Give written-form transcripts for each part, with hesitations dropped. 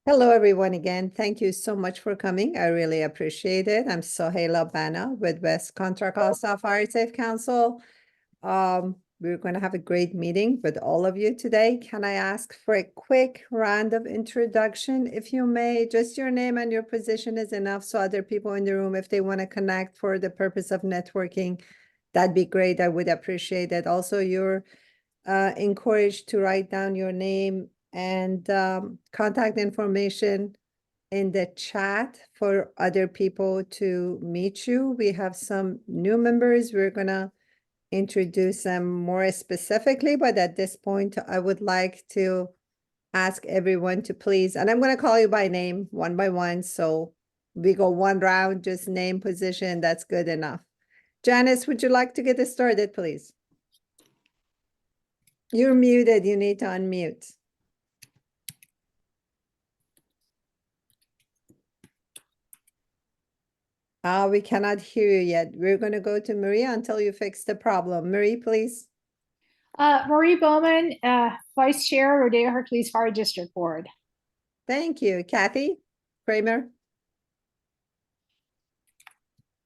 Hello, everyone, again. Thank you so much for coming. I really appreciate it. I'm Soheila Bana with West Contra Costa Fire Safe Council. We're going to have a great meeting with all of you today. Can I ask for a quick round of introduction, if you may? Just your name and your position is enough, so other people in the room, if they want to connect for the purpose of networking, that'd be great. I would appreciate it. Also, you're encouraged to write down your name and contact information in the chat for other people to meet you. We have some new members. We're gonna introduce them more specifically, but at this point, I would like to ask everyone to please, and I'm gonna call you by name one by one, so we go one round, just name, position, that's good enough. Janice, would you like to get us started, please? You're muted, you need to unmute. We cannot hear you yet. We're going to go to Maria until you fix the problem. Marie, please. Marie Bowman, Vice Chair, Rodeo Hercules Fire District Board. Thank you. Kathy Kramer.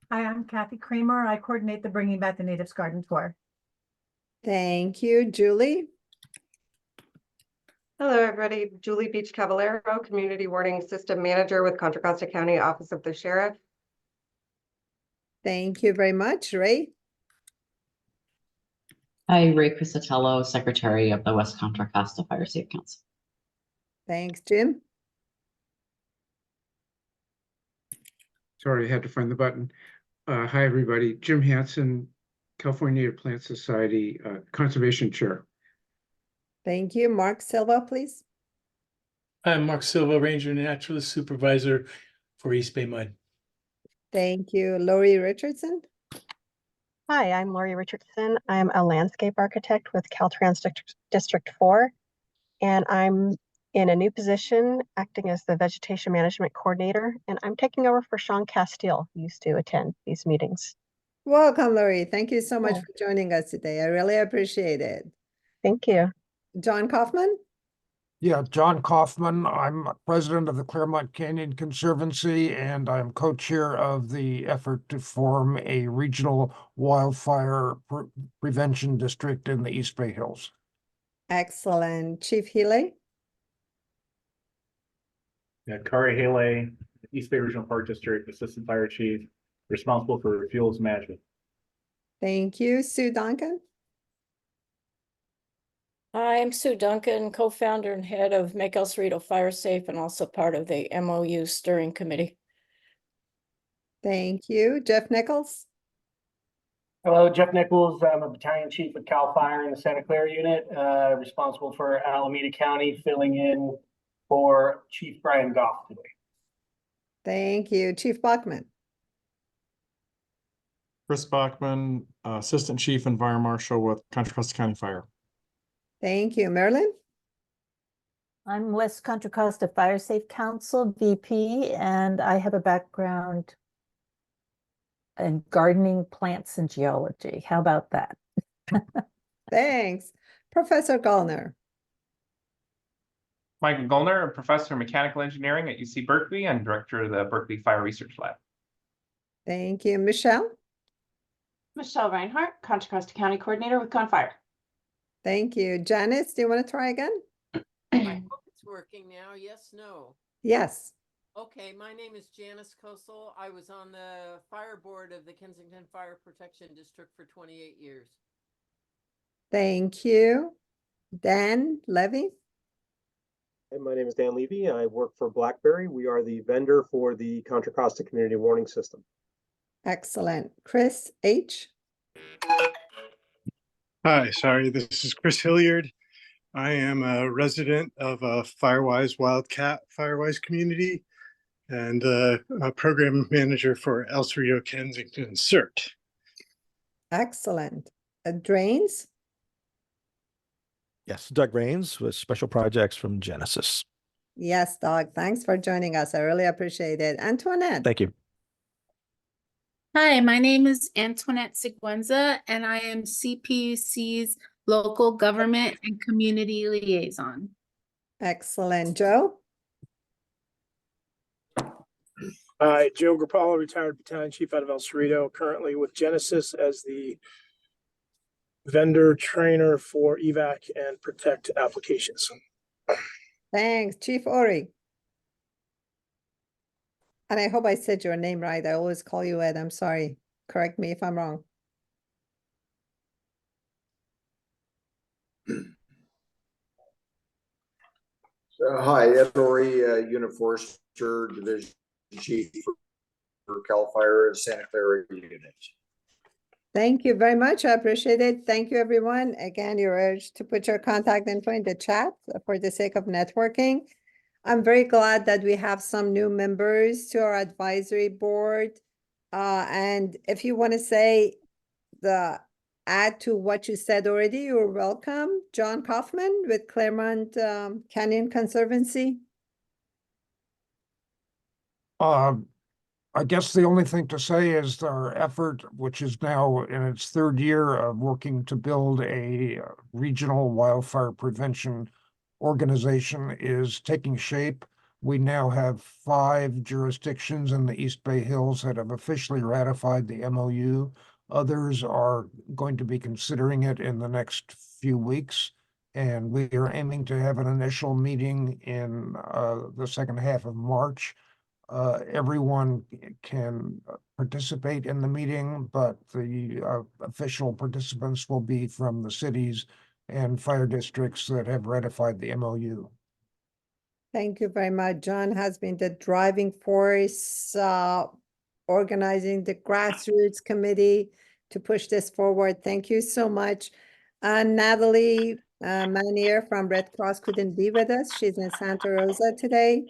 Hi, I'm Kathy Kramer. I coordinate the Bringing Back the Natives Garden Tour. Thank you. Julie. Hello, everybody. Julie Beach-Cavallero, Community Warning System Manager with Contra Costa County Office of the Sheriff. Thank you very much. Ray. Hi, Ray Criscitiello, Secretary of the West Contra Costa Fire Safe Council. Thanks, Jim. Sorry, I had to find the button. Hi, everybody. Jim Hanson, California Native Plant Society Conservation Chair. Thank you. Mark Silva, please. I'm Mark Silva, Ranger Naturalist Supervisor for East Bay Mud. Thank you. Lori Richardson. Hi, I'm Lori Richardson. I'm a landscape architect with Caltrans District 4, and I'm in a new position acting as the Vegetation Management Coordinator, and I'm taking over for Sean Castile, who used to attend these meetings. Welcome, Lori. Thank you so much for joining us today. I really appreciate it. Thank you. John Kaufman. Yeah, John Kaufman. I'm president of the Claremont Canyon Conservancy, and I'm co-chair of the effort to form a regional wildfire prevention district in the East Bay Hills. Excellent. Chief Helae. Yeah, Khari Helae, East Bay Regional Park District Assistant Fire Chief, responsible for fuels management. Thank you. Sue Duncan. I'm Sue Duncan, co-founder and head of Make El Cerrito Fire Safe and also part of the MOU Steering Committee. Thank you. Jeff Nichols. Hello, Jeff Nichols. I'm a battalion chief with CAL FIRE in the Santa Clara unit, responsible for Alameda County, filling in for Chief Brian Goff today. Thank you. Chief Bachman. Chris Bachman, Assistant Chief and Fire Marshal with Contra Costa County Fire. Thank you. Marilyn? I'm West Contra Costa Fire Safe Council VP, and I have a background in gardening, plants, and geology. How about that? Thanks. Professor Gollner. Michael Gollner, a professor of mechanical engineering at UC Berkeley and director of the Berkeley Fire Research Lab. Thank you. Michelle? Michelle Rinehart, Contra Costa County Coordinator with ConFire. Thank you. Janice, do you want to try again? I hope it's working now. Yes, no. Yes. Okay, my name is Janice Kosel. I was on the fire board of the Kensington Fire Protection District for 28 years. Thank you. Dan Levy. Hey, my name is Dan Levy. I work for BlackBerry. We are the vendor for the Contra Costa Community Warning System. Excellent. Chris H. Hi, sorry, this is Chris Hilliard. I am a resident of a Firewise Wildcat Firewise community and a program manager for El Cerrito Kensington CERT. Excellent. Drains. Yes, Doug Rains with special projects from Genasys. Yes, Doug. Thanks for joining us. I really appreciate it. Antoinette. Thank you. Hi, my name is Antoinette Siguenza, and I am CPUC's local government and community liaison. Excellent. Joe? Joe Grupalo, retired battalion chief out of El Cerrito, currently with Genasys as the vendor trainer for evac and protect applications. Thanks, Chief Orre. And I hope I said your name right. I always call you Ed. I'm sorry. Correct me if I'm wrong. Hi, Ed Orre, Unit Forester, Division Chief for CAL FIRE Santa Clara Unit. Thank you very much. I appreciate it. Thank you, everyone. Again, you're urged to put your contact info in the chat for the sake of networking. I'm very glad that we have some new members to our advisory board. And if you want to say add to what you said already, you're welcome. John Kaufman with Claremont Canyon Conservancy. I guess the only thing to say is our effort, which is now in its third year of working to build a regional wildfire prevention organization, is taking shape. We now have 5 jurisdictions in the East Bay Hills that have officially ratified the MOU. Others are going to be considering it in the next few weeks. And we are aiming to have an initial meeting in the second half of March. Everyone can participate in the meeting, but the official participants will be from the cities and fire districts that have ratified the MOU. Thank you very much. John has been the driving force, organizing the grassroots committee to push this forward. Thank you so much. Natalie Manier from Red Cross couldn't be with us. She's in Santa Rosa today.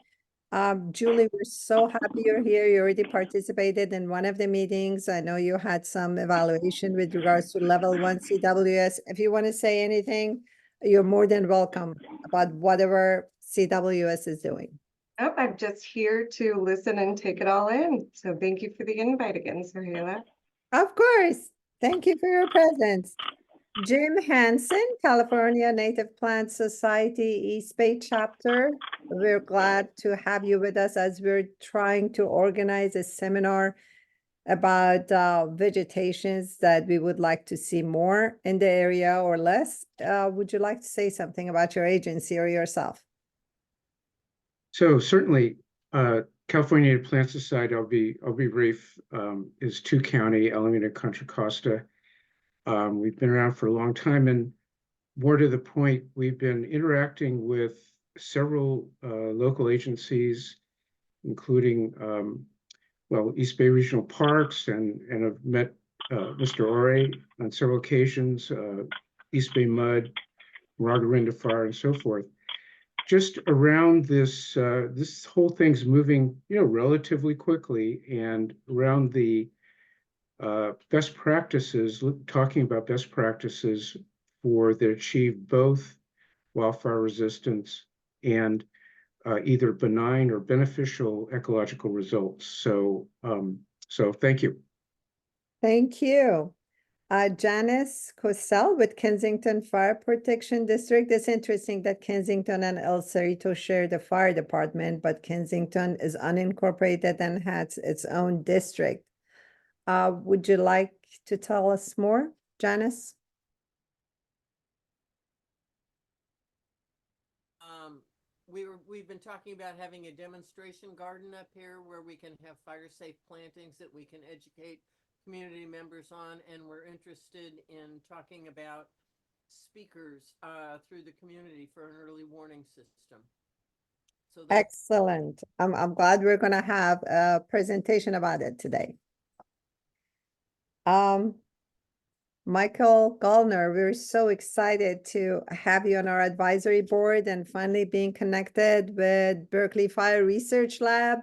Julie, we're so happy you're here. You already participated in one of the meetings. I know you had some evaluation with regards to level 1 CWS. If you want to say anything, you're more than welcome about whatever CWS is doing. Oh, I'm just here to listen and take it all in. So thank you for the invite again, Soheila. Of course. Thank you for your presence. Jim Hanson, California Native Plant Society East Bay chapter. We're glad to have you with us as we're trying to organize a seminar about vegetations that we would like to see more in the area or less. Would you like to say something about your agency or yourself? So certainly, California Native Plant Society, I'll be brief, is 2-county, Alameda, Contra Costa. We've been around for a long time, and more to the point, we've been interacting with several local agencies, including East Bay Regional Parks, and have met Mr. Orre on several occasions, East Bay Mud, Ragarinda Fire, and so forth. Just around this, this whole thing's moving, relatively quickly, and around the best practices, talking about best practices that achieve both wildfire resistance and either benign or beneficial ecological results. So thank you. Thank you. Janice Kosel with Kensington Fire Protection District. It's interesting that Kensington and El Cerrito share the fire department, but Kensington is unincorporated and has its own district. Would you like to tell us more, Janice? We've been talking about having a demonstration garden up here where we can have fire-safe plantings that we can educate community members on, and we're interested in talking about speakers through the community for an early warning system. So excellent. I'm glad we're going to have a presentation about it today. Michael Gollner, we're so excited to have you on our advisory board and finally being connected with Berkeley Fire Research Lab.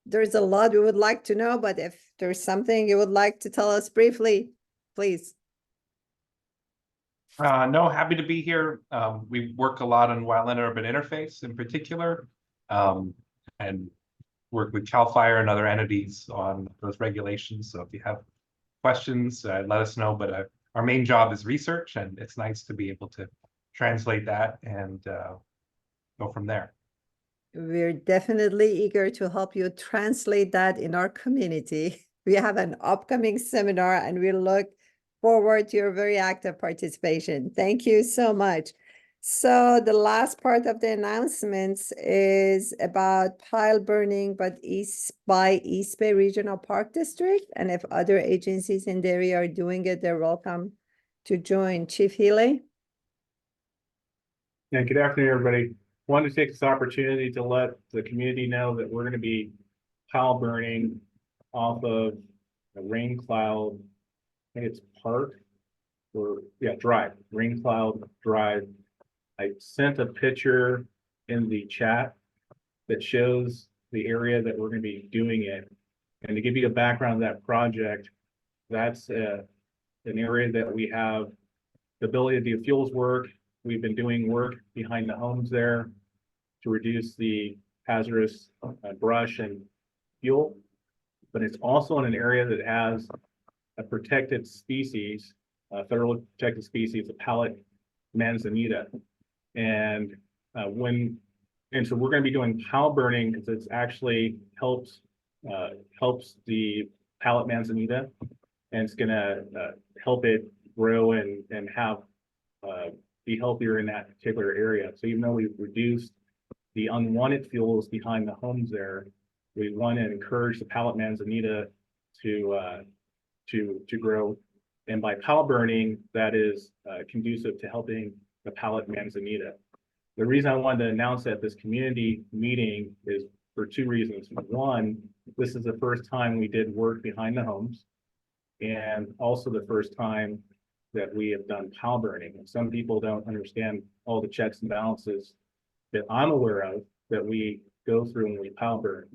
There's a lot we would like to know, but if there's something you would like to tell us briefly, please. No, happy to be here. We work a lot on wildland urban interface in particular, and work with CAL FIRE and other entities on those regulations. So if you have questions, let us know. But our main job is research, and it's nice to be able to translate that and go from there. we're definitely eager to help you translate that in our community. We have an upcoming seminar and we look forward to your very active participation. Thank you so much. So the last part of the announcements is about pile burning, but by East Bay Regional Park District. And if other agencies in the area are doing it, they're welcome to join. Chief Helae? Yeah, good afternoon, everybody. Wanted to take this opportunity to let the community know that we're going to be pile burning off of a Rain Cloud, I think it's Park, or yeah, Drive, Rain Cloud Drive. I sent a picture in the chat that shows the area that we're going to be doing it. And to give you a background of that project, that's an area that we have the ability to do fuels work. We've been doing work behind the homes there to reduce the hazardous brush and fuel. But it's also in an area that has a protected species, a federally protected species, a pallet manzanita. And so we're going to be doing pile burning because it's actually helps the pallet manzanita, and it's going to help it grow and have be healthier in that particular area. So even though we've reduced the unwanted fuels behind the homes there, we want to encourage the pallet manzanita to grow. And by pile burning, that is conducive to helping the pallet manzanita. The reason I wanted to announce at this community meeting is for two reasons. One, this is the first time we did work behind the homes, and also the first time that we have done pile burning. And some people don't understand all the checks and balances that I'm aware of that we go through when we pile burn.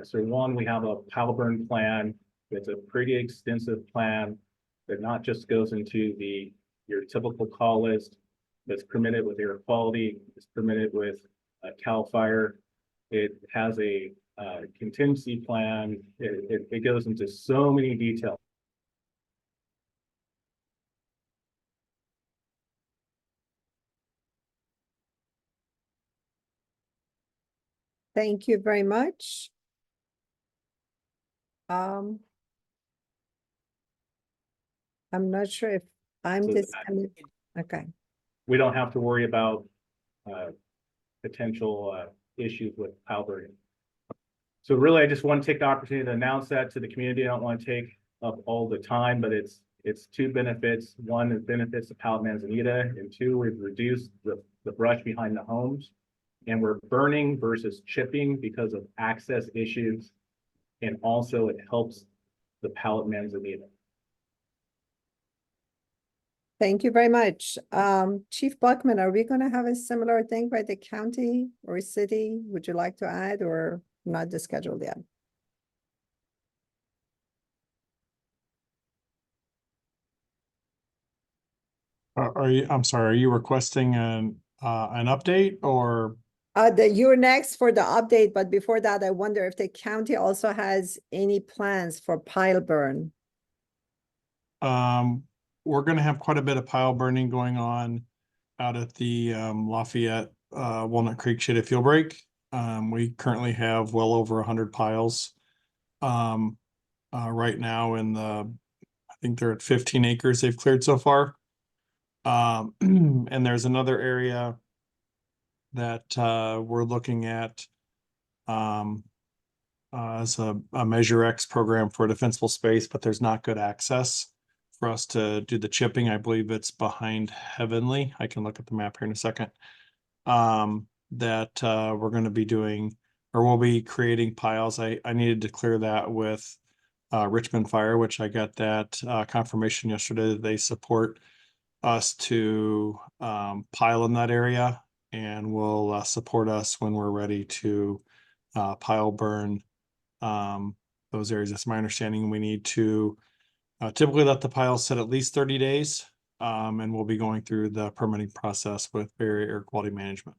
So one, we have a pile burn plan. It's a pretty extensive plan that not just goes into your typical call list, that's permitted with air quality, it's permitted with CAL FIRE. It has a contingency plan. It goes into so many details. Thank you very much. I'm not sure if I'm So disconnected. Okay. We don't have to worry about potential issues with pile burning. So really, I just want to take the opportunity to announce that to the community. I don't want to take up all the time, but it's two benefits. One, it benefits the pallet manzanita, and two, we've reduced the brush behind the homes. And we're burning versus chipping because of access issues. And also it helps the pallet manzanita. Thank you very much. Chief Bachman, are we going to have a similar thing by the county or city? Would you like to add, or not scheduled yet? I'm sorry, are you requesting an update or? You're next for the update, but before that, I wonder if the county also has any plans for pile burn. We're gonna have quite a bit of pile burning going on out at the Lafayette Walnut Creek Shaded Fuel Break. We currently have well over 100 piles right now in I think they're at 15 acres they've cleared so far. And there's another area that we're looking at as a Measure X program for a defensible space, but there's not good access for us to do the chipping. I believe it's behind Heavenly. I can look at the map here in a second. That we're going to be doing, or we'll be creating piles. I needed to clear that with Richmond Fire, which I got that confirmation yesterday that they support us to pile in that area, and will support us when we're ready to pile burn those areas. That's my understanding. We need to typically let the piles sit at least 30 days, and we'll be going through the permitting process with Barrier Air Quality Management.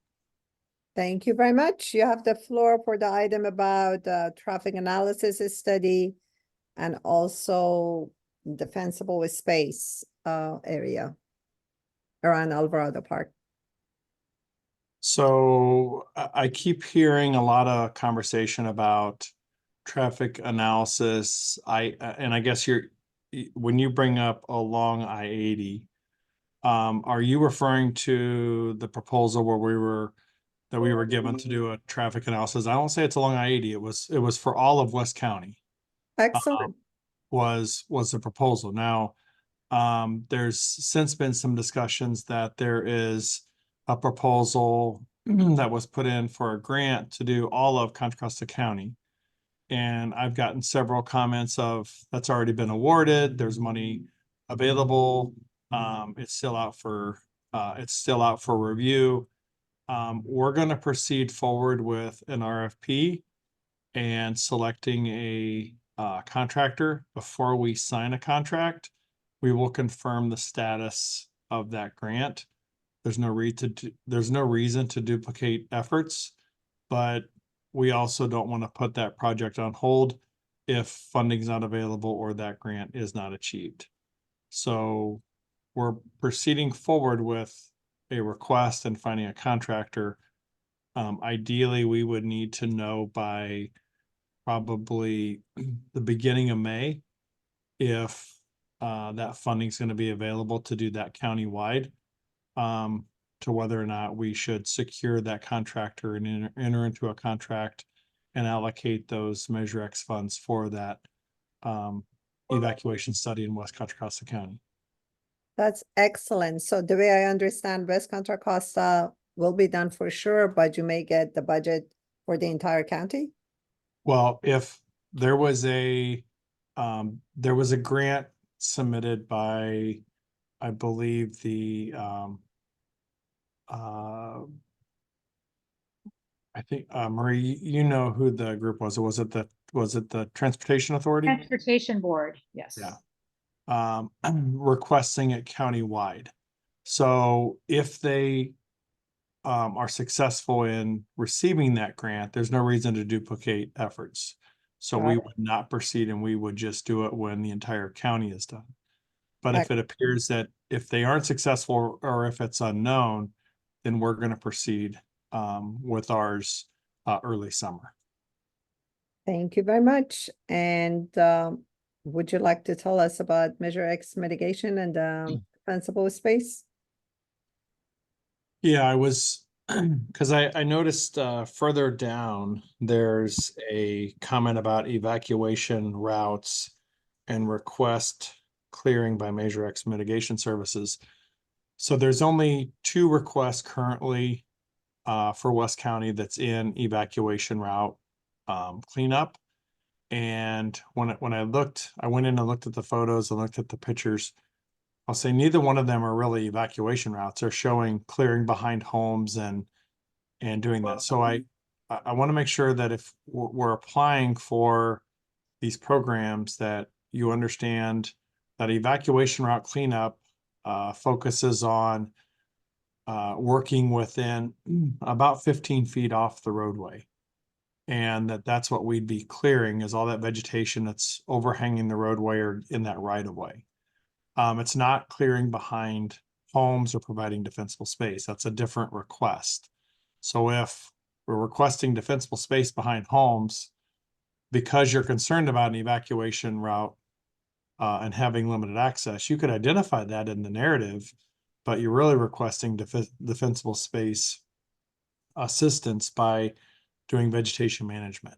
Thank you very much. You have the floor for the item about traffic analysis study and also defensible space area around Alvarado Park. So I keep hearing a lot of conversation about traffic analysis. And I guess when you bring up along I-80, are you referring to the proposal where that we were given to do a traffic analysis? I don't say it's along I-80. It was for all of West County. Excellent. Was the proposal. Now, there's since been some discussions that there is a proposal that was put in for a grant to do all of Contra Costa County. And I've gotten several comments of that's already been awarded. There's money available. It's still out for review. We're going to proceed forward with an RFP and selecting a contractor. Before we sign a contract, we will confirm the status of that grant. There's no reason to duplicate efforts, but we also don't want to put that project on hold if funding's not available or that grant is not achieved. So we're proceeding forward with a request and finding a contractor. Ideally, we would need to know by probably the beginning of May if that funding is going to be available to do that countywide, to whether or not we should secure that contractor and enter into a contract and allocate those Measure X funds for that evacuation study in West Contra Costa County. That's excellent. So the way I understand, West Contra Costa will be done for sure, but you may get the budget for the entire county? Well, if there was a grant submitted by, I believe I think Marie, you know who the group was. Was it the Transportation Authority? Transportation Board, yes. Yeah. Requesting it countywide. So if they are successful in receiving that grant, there's no reason to duplicate efforts. So we would not proceed and we would just do it when the entire county is done. But if it appears that if they aren't successful or if it's unknown, then we're going to proceed with ours early summer. Thank you very much. And would you like to tell us about Measure X mitigation and defensible space? Yeah, I was, because I noticed further down, there's a comment about evacuation routes and request clearing by Measure X mitigation services. So there's only 2 requests currently for West County that's in evacuation route cleanup. And when I went in and looked at the photos and looked at the pictures, I'll say neither one of them are really evacuation routes. They're showing clearing behind homes and doing that. So I want to make sure that if we're applying for these programs, that you understand that evacuation route cleanup focuses on working within about 15 feet off the roadway. And that's what we'd be clearing, is all that vegetation that's overhanging the roadway or in that right of way. It's not clearing behind homes or providing defensible space. That's a different request. So if we're requesting defensible space behind homes, because you're concerned about an evacuation route and having limited access, you could identify that in the narrative, but you're really requesting defensible space assistance by doing vegetation management.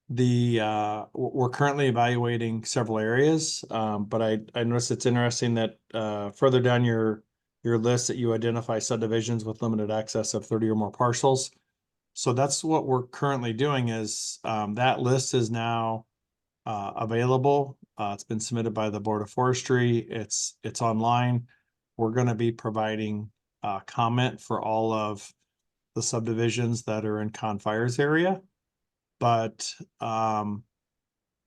We're currently evaluating several areas, but I noticed it's interesting that further down your list that you identify subdivisions with limited access of 30 or more parcels. So that's what we're currently doing, is that list is now available. It's been submitted by the Board of Forestry. It's online. We're going to be providing comment for all of the subdivisions that are in Confires area. But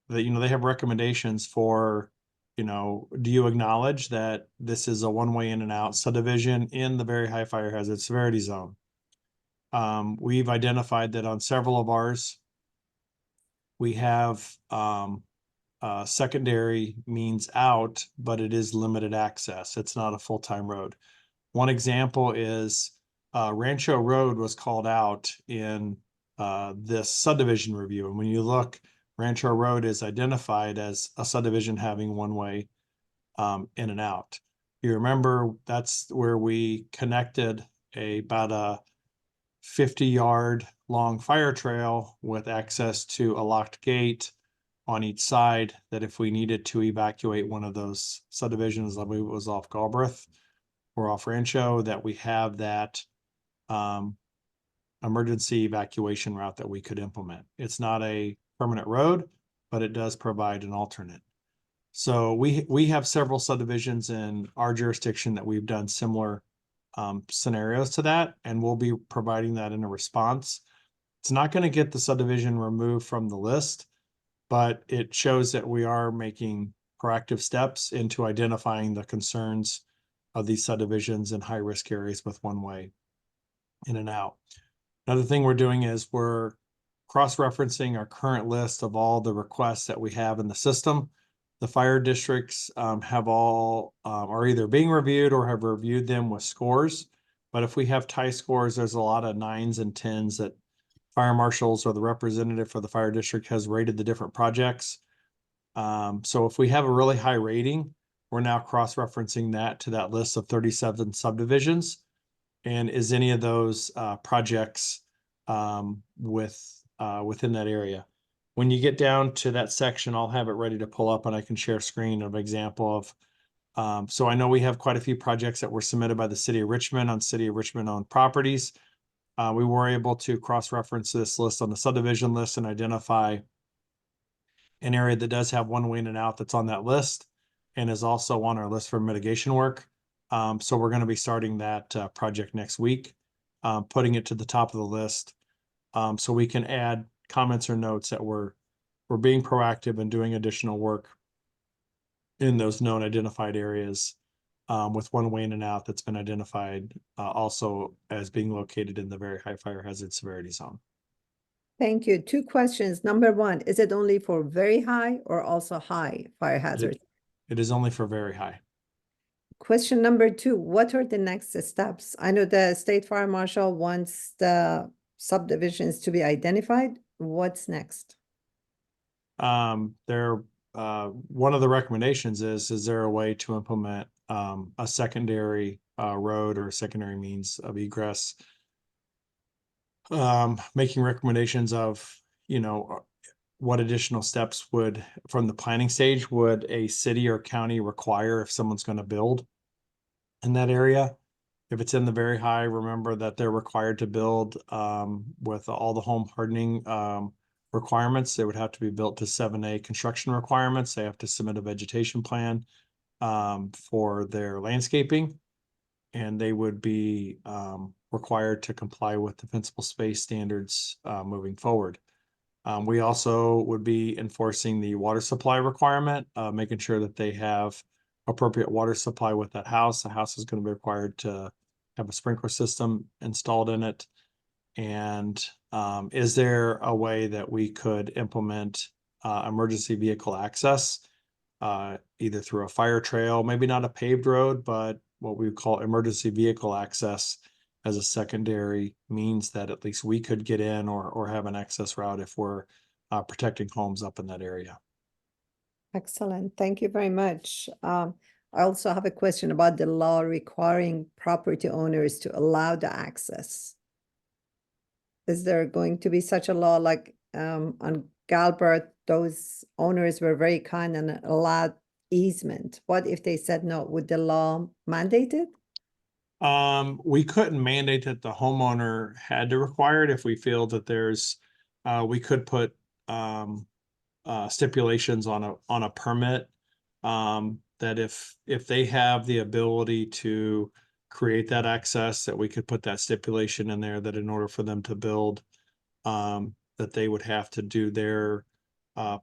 they have recommendations for, do you acknowledge that this is a one-way in and out subdivision in the very high fire hazard severity zone? We've identified that on several of ours, we have secondary means out, but it is limited access. It's not a full-time road. One example is Rancho Road was called out in this subdivision review. And when you look, Rancho Road is identified as a subdivision having one way in and out. You remember that's where we connected about a 50-yard long fire trail with access to a locked gate on each side, that if we needed to evacuate one of those subdivisions, I believe it was off Galbraith or off Rancho, that we have that emergency evacuation route that we could implement. It's not a permanent road, but it does provide an alternate. So we have several subdivisions in our jurisdiction that we've done similar scenarios to that, and we'll be providing that in a response. It's not going to get the subdivision removed from the list, but it shows that we are making proactive steps into identifying the concerns of these subdivisions in high-risk areas with one way in and out. Another thing we're doing is we're cross-referencing our current list of all the requests that we have in the system. The fire districts have all are either being reviewed or have reviewed them with scores. But if we have tie scores, there's a lot of 9s and 10s that fire marshals or the representative for the fire district has rated the different projects. So if we have a really high rating, we're now cross-referencing that to that list of 37 subdivisions. And is any of those projects within that area? When you get down to that section, I'll have it ready to pull up and I can share a screen of an example of. So I know we have quite a few projects that were submitted by the City of Richmond on City of Richmond owned properties. We were able to cross-reference this list on the subdivision list and identify an area that does have one way in and out that's on that list and is also on our list for mitigation work. So we're going to be starting that project next week, putting it to the top of the list so we can add comments or notes that we're being proactive and doing additional work in those known identified areas with one way in and out that's been identified also as being located in the very high fire hazard severity zone. Thank you. 2 questions. Number 1, is it only for very high or also high fire hazard? It is only for very high. Question number 2, what are the next steps? I know the state fire marshal wants the subdivisions to be identified. What's next? One of the recommendations is there a way to implement a secondary road or a secondary means of egress? Making recommendations of, what additional steps from the planning stage, would a city or county require if someone's going to build in that area? If it's in the very high, remember that they're required to build with all the home hardening requirements. They would have to be built to 7A construction requirements. They have to submit a vegetation plan for their landscaping, and they would be required to comply with defensible space standards moving forward. We also would be enforcing the water supply requirement, making sure that they have appropriate water supply with that house. The house is going to be required to have a sprinkler system installed in it. And is there a way that we could implement emergency vehicle access, either through a fire trail, maybe not a paved road, but what we call emergency vehicle access as a secondary means that at least we could get in or have an access route if we're protecting homes up in that area. Excellent. Thank you very much. I also have a question about the law requiring property owners to allow the access. Is there going to be such a law like on Galbraith, those owners were very kind and allowed easement? What if they said no? Would the law mandate it? We couldn't mandate that the homeowner had to require it. If we feel that there's, we could put stipulations on a permit that if they have the ability to create that access, that we could put that stipulation in there that in order for them to build, that they would have to do their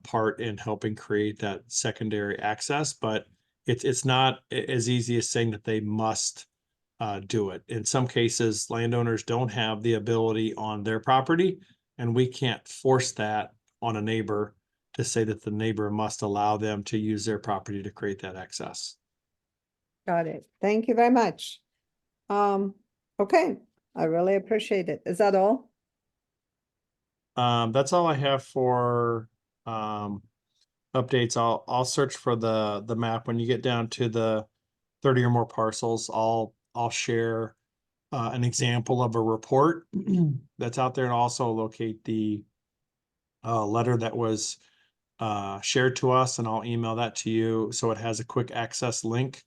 part in helping create that secondary access. But it's not as easy as saying that they must do it. In some cases, landowners don't have the ability on their property, and we can't force that on a neighbor to say that the neighbor must allow them to use their property to create that access. Got it. Thank you very much. Okay, I really appreciate it. Is that all? That's all I have for updates. I'll search for the map when you get down to the 30 or more parcels. I'll share an example of a report that's out there, and also locate the letter that was shared to us, and I'll email that to you so it has a quick access link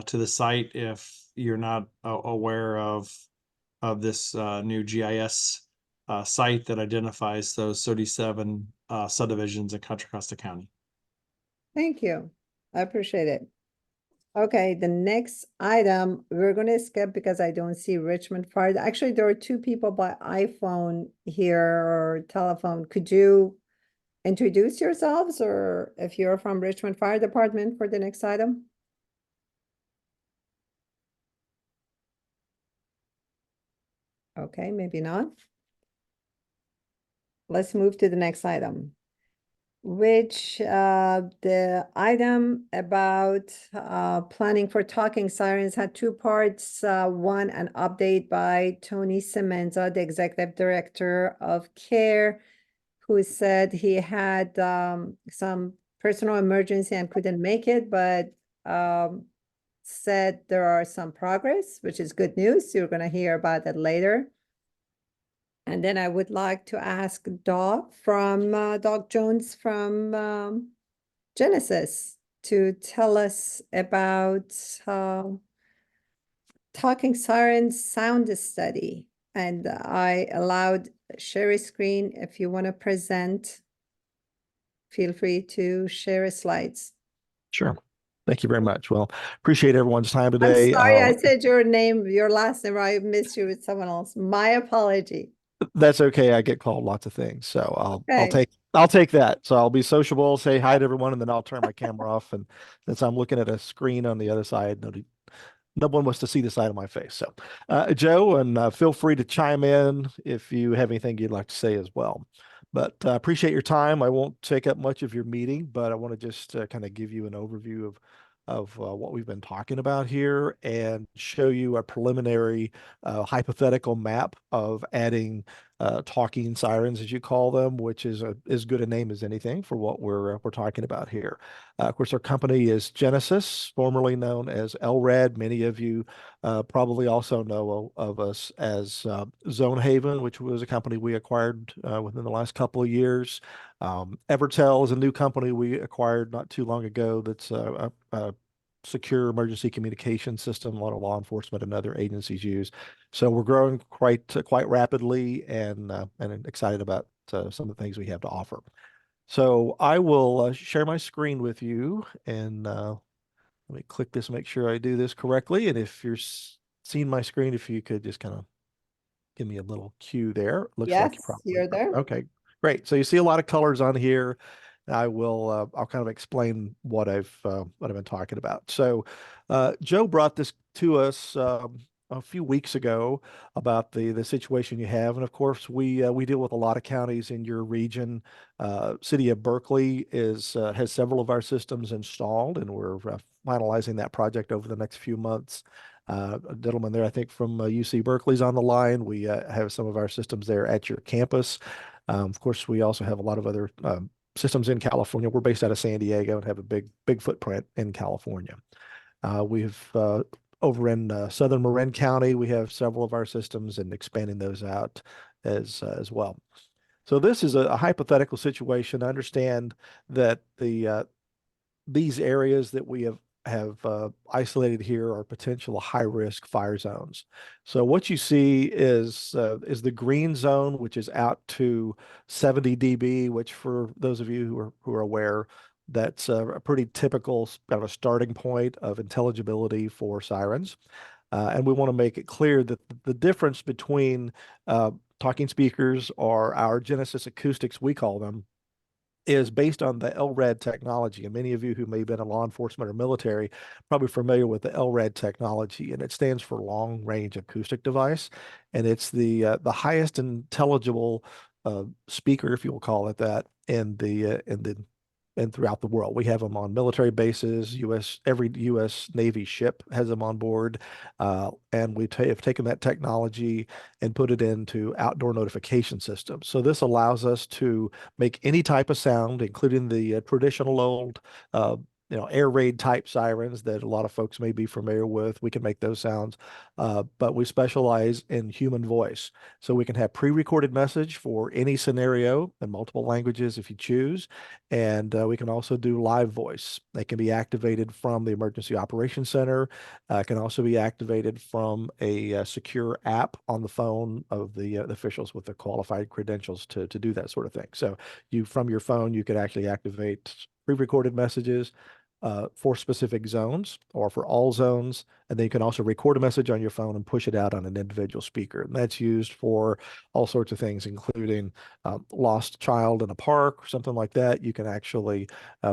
to the site if you're not aware of this new GIS site that identifies those 37 subdivisions in Contra Costa County. Thank you. I appreciate it. Okay, the next item we're going to skip because I don't see Richmond Fire. Actually, there are two people by iPhone here or telephone. Could you introduce yourselves, or if you're from Richmond Fire Department, for the next item? Okay, maybe not. Let's move to the next item, which the item about planning for talking sirens had two parts. One, an update by Tony Siguenza, the executive director of CARE, who said he had some personal emergency and couldn't make it, but said there are some progress, which is good news. You're going to hear about that later. And then I would like to ask Doc Jones from Genasys to tell us about talking sirens sound study. And I allowed share a screen. If you want to present, feel free to share slides. Sure. Thank you very much. Well, appreciate everyone's time I'm today. sorry, I said your name, your last name, I missed you with someone else. My apology. That's okay. I get called lots of things, so Okay. I'll take that. So I'll be sociable, say hi to everyone, and then I'll turn my camera off. And since I'm looking at a screen on the other side, no one wants to see the side of my face. So, Joe, and feel free to chime in if you have anything you'd like to say as well. But appreciate your time. I won't take up much of your meeting, but I want to just kind of give you an overview of what we've been talking about here and show you a preliminary hypothetical map of adding talking sirens, as you call them, which is as good a name as anything for what we're talking about here. Of course, our company is Genasys, formerly known as LRAD. Many of you probably also know of us as Zone Haven, which was a company we acquired within the last couple of years. Evertel is a new company we acquired not too long ago that's a secure emergency communication system a lot of law enforcement and other agencies use. So we're growing quite rapidly and excited about some of the things we have to offer. So I will share my screen with you, and let me click this, make sure I do this correctly. And if you're seeing my screen, if you could just kind of give me a little cue there. Looks like Yes, you're there. Okay, great. So you see a lot of colors on here. I'll kind of explain what I've been talking about. So Joe brought this to us a few weeks ago about the situation you have, and of course we deal with a lot of counties in your region. City of Berkeley has several of our systems installed, and we're finalizing that project over the next few months. A gentleman there, I think from UC Berkeley's on the line. We have some of our systems there at your campus. Of course, we also have a lot of other systems in California. We're based out of San Diego and have a big footprint in California. We've over in southern Marin County, we have several of our systems and expanding those out as well. So this is a hypothetical situation. I understand that these areas that we have isolated here are potential high-risk fire zones. So what you see is the green zone, which is out to 70 dB, which for those of you who are aware, that's a pretty typical kind of a starting point of intelligibility for sirens. And we want to make it clear that the difference between talking speakers or our Genasys acoustics, we call them, is based on the LRAD technology. And many of you who may have been in law enforcement or military probably familiar with the LRAD technology, and it stands for Long Range Acoustic Device. And it's the highest intelligible speaker, if you will call it that, in the and throughout the world. We have them on military bases. Every U.S. Navy ship has them on board, and we have taken that technology and put it into outdoor notification systems. So this allows us to make any type of sound, including the traditional old air raid type sirens that a lot of folks may be familiar with. We can make those sounds, but we specialize in human voice. So we can have pre-recorded message for any scenario in multiple languages if you choose. And we can also do live voice. They can be activated from the Emergency Operations Center. Can also be activated from a secure app on the phone of the officials with the qualified credentials to do that sort of thing. So from your phone, you could actually activate pre-recorded messages for specific zones or for all zones. And then you can also record a message on your phone and push it out on an individual speaker. And that's used for all sorts of things, including lost child in a park or something like that. You can actually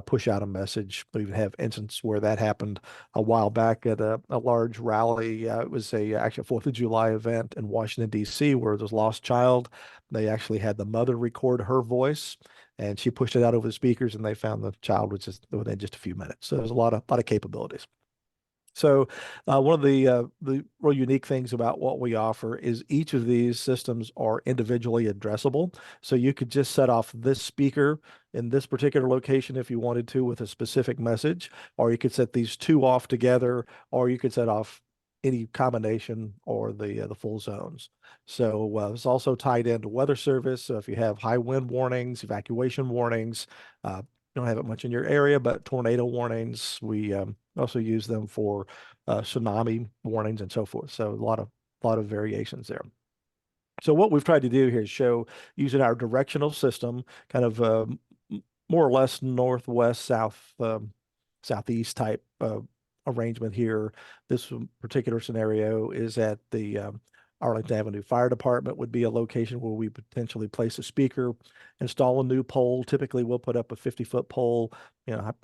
push out a message. We even have instances where that happened a while back at a large rally. It was actually a 4th of July event in Washington, D.C., where there was lost child. They actually had the mother record her voice, and she pushed it out over the speakers, and they found the child was just within just a few minutes. So there's a lot of capabilities. So one of the real unique things about what we offer is each of these systems are individually addressable. So you could just set off this speaker in this particular location if you wanted to with a specific message, or you could set these two off together, or you could set off any combination or the full zones. So it's also tied into weather service. So if you have high wind warnings, evacuation warnings, you don't have it much in your area, but tornado warnings, we also use them for tsunami warnings and so forth. So a lot of variations there. So what we've tried to do here is show using our directional system, kind of more or less northwest, southeast type arrangement here. This particular scenario is at the Arlington Avenue Fire Department would be a location where we potentially place a speaker, install a new pole. Typically, we'll put up a 50-foot pole,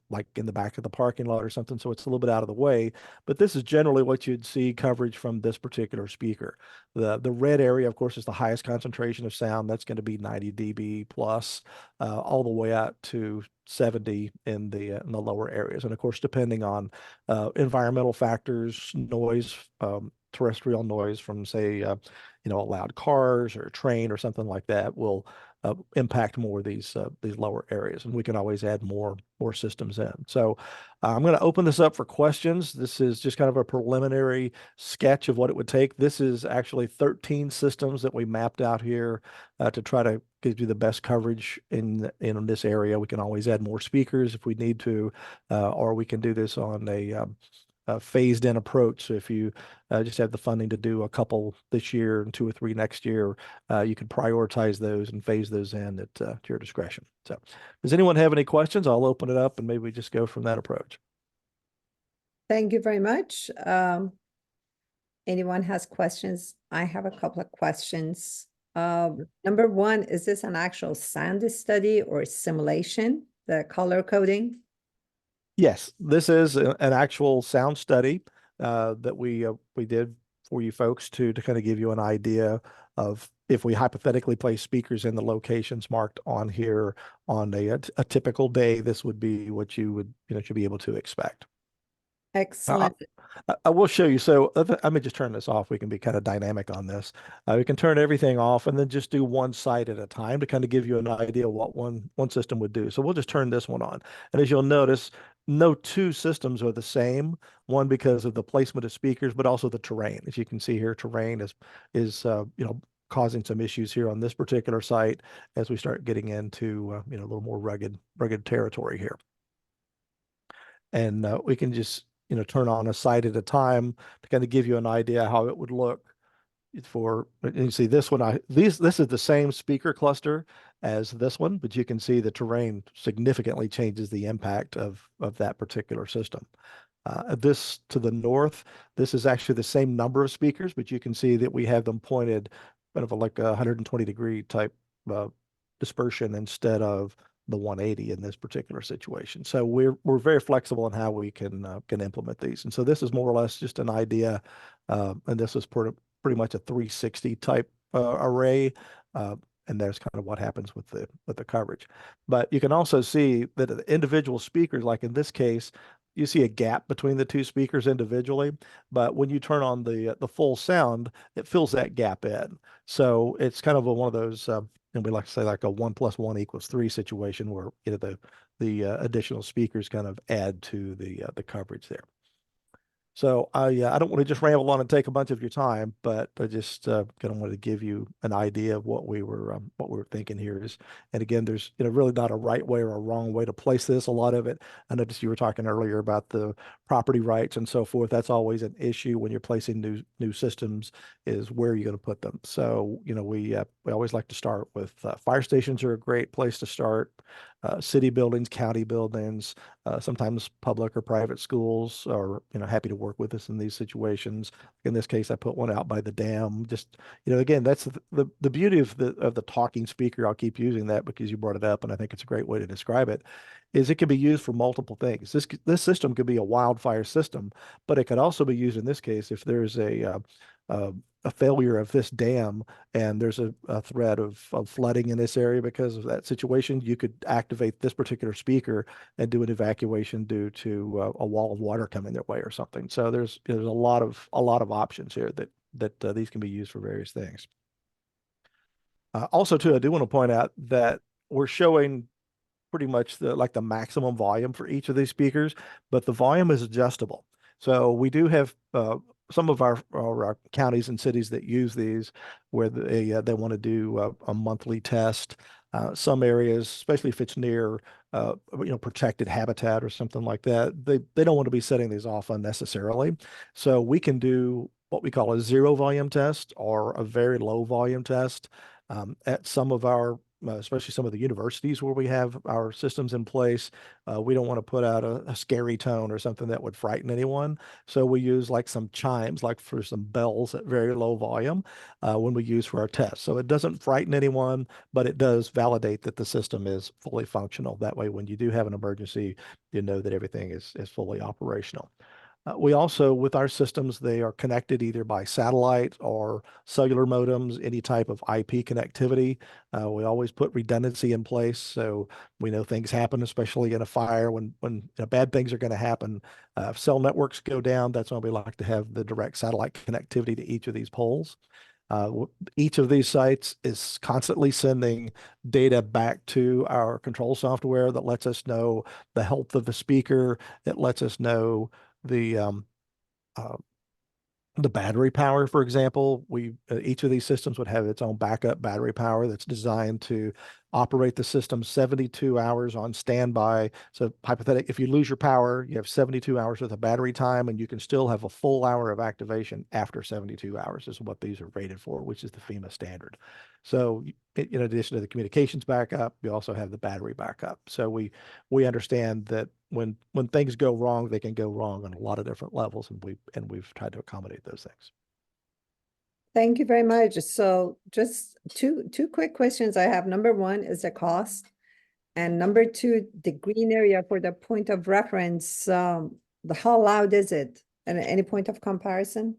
like in the back of the parking lot or something, so it's a little bit out of the way. But this is generally what you'd see coverage from this particular speaker. The red area, of course, is the highest concentration of sound. That's going to be 90 dB plus, all the way out to 70 in the lower areas. And of course, depending on environmental factors, noise, terrestrial noise from, say, loud cars or a train or something like that will impact more of these lower areas. And we can always add more systems in. So I'm going to open this up for questions. This is just kind of a preliminary sketch of what it would take. This is actually 13 systems that we mapped out here to try to give you the best coverage in this area. We can always add more speakers if we need to, or we can do this on a phased in approach. So if you just have the funding to do a couple this year and 2 or 3 next year, you can prioritize those and phase those in at your discretion. So does anyone have any questions? I'll open it up and maybe we just go from that approach. Thank you very much. Anyone has questions? I have a couple of questions. Number one, is this an actual sound study or simulation, the color coding? Yes, this is an actual sound study that we did for you folks to kind of give you an idea of if we hypothetically place speakers in the locations marked on here on a typical day, this would be what you would should be able to expect. Excellent. I will show you. So let me just turn this off. We can be kind of dynamic on this. We can turn everything off and then just do one site at a time to kind of give you an idea of what one system would do. So we'll just turn this one on. And as you'll notice, no two systems are the same. One because of the placement of speakers, but also the terrain. As you can see here, terrain is causing some issues here on this particular site as we start getting into a little more rugged territory here. And we can just turn on a site at a time to kind of give you an idea how it would look for, and you see this one, this is the same speaker cluster as this one, but you can see the terrain significantly changes the impact of that particular system. This to the north, this is actually the same number of speakers, but you can see that we have them pointed kind of like a 120-degree type dispersion instead of the 180 in this particular situation. So we're very flexible in how we can implement these. And so this is more or less just an idea, and this is pretty much a 360 type array. there's kind of what happens with the coverage. But you can also see that the individual speakers, like in this case, you see a gap between the two speakers individually, but when you turn on the full sound, it fills that gap in. So it's kind of one of those, and we like to say like a 1 + 1 = 3 situation where the additional speakers kind of add to the coverage there. So I don't want to just ramble on and take a bunch of your time, but I just kind of wanted to give you an idea of what we were thinking here is. And again, there's really not a right way or a wrong way to place this. A lot of it, I noticed you were talking earlier about the property rights and so forth. That's always an issue when you're placing new systems, is where you're going to put them. So we always like to start with fire stations are a great place to start. City buildings, county buildings, sometimes public or private schools are happy to work with us in these situations. In this case, I put one out by the dam. Just again, that's the beauty of the talking speaker. I'll keep using that because you brought it up, and I think it's a great way to describe it. Is it can be used for multiple things. This system could be a wildfire system, but it could also be used in this case if there's a failure of this dam and there's a threat of flooding in this area because of that situation. You could activate this particular speaker and do an evacuation due to a wall of water coming their way or something. So there's a lot of options here that these can be used for various things. Also, too, I do want to point out that we're showing pretty much the maximum volume for each of these speakers, but the volume is adjustable. So we do have some of our counties and cities that use these where they want to do a monthly test. Some areas, especially if it's near protected habitat or something like that, they don't want to be setting these off unnecessarily. So we can do what we call a 0 volume test or a very low volume test at some of our especially some of the universities where we have our systems in place. We don't want to put out a scary tone or something that would frighten anyone. So we use like some chimes, like for some bells at very low volume when we use for our tests. So it doesn't frighten anyone, but it does validate that the system is fully functional. That way, when you do have an emergency, you know that everything is fully operational. We also, with our systems, they are connected either by satellite or cellular modems, any type of IP connectivity. We always put redundancy in place so we know things happen, especially in a fire when bad things are going to happen. If cell networks go down, that's why we like to have the direct satellite connectivity to each of these poles. Each of these sites is constantly sending data back to our control software that lets us know the health of the speaker. It lets us know the battery power, for example. Each of these systems would have its own backup battery power that's designed to operate the system 72 hours on standby. So hypothetically, if you lose your power, you have 72 hours worth of battery time, and you can still have a full hour of activation after 72 hours is what these are rated for, which is the FEMA standard. So in addition to the communications backup, you also have the battery backup. So we understand that when things go wrong, they can go wrong on a lot of different levels, and we've tried to accommodate those things. Thank you very much. So just two quick questions I have. Number one is the cost. And number two, the green area for the point of reference, how loud is it? And any point of comparison?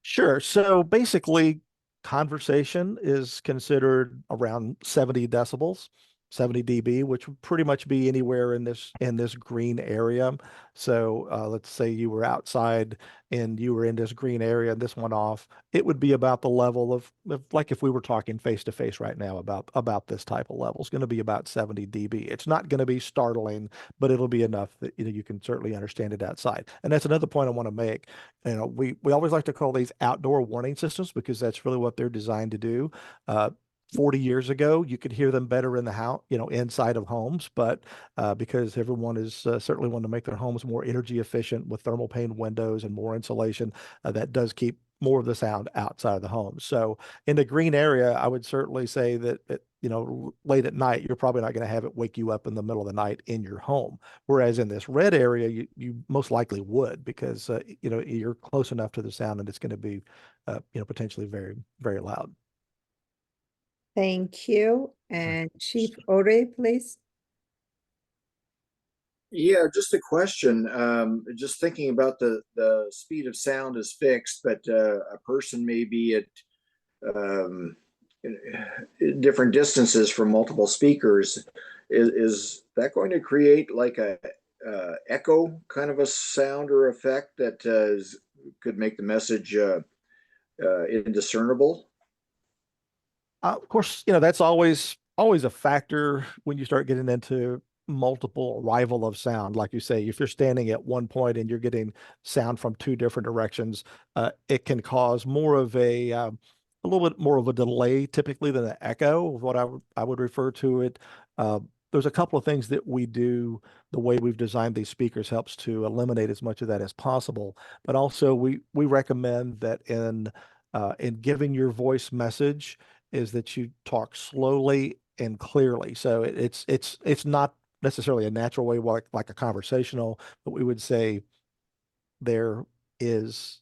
Sure. So basically, conversation is considered around 70 decibels. 70 dB, which would pretty much be anywhere in this green area. So let's say you were outside and you were in this green area and this went off, it would be about the level of like if we were talking face to face right now about this type of level. It's going to be about 70 dB. It's not going to be startling, but it'll be enough that you can certainly understand it outside. And that's another point I want to make. We always like to call these outdoor warning systems because that's really what they're designed to do. 40 years ago, you could hear them better in the house, inside of homes, but because everyone is certainly wanting to make their homes more energy efficient with thermal pane windows and more insulation, that does keep more of the sound outside of the home. So in the green area, I would certainly say that, late at night, you're probably not going to have it wake you up in the middle of the night in your home. Whereas in this red area, you most likely would because, you're close enough to the sound and it's going to be, potentially very, very loud. Thank you. And Chief Orre, please. Yeah, just a question. Just thinking about the speed of sound is fixed, but a person may be at different distances from multiple speakers. Is that going to create like a echo kind of a sound or effect that could make the message indiscernible? Of course, you know, that's always a factor when you start getting into multiple arrival of sound. Like you say, if you're standing at one point and you're getting sound from two different directions, it can cause more of a little bit more of a delay typically than an echo, what I would refer to it. There's a couple of things that we do. The way we've designed these speakers helps to eliminate as much of that as possible. But also we recommend that in giving your voice message is that you talk slowly and clearly. So it's not necessarily a natural way like a conversational, but we would say there is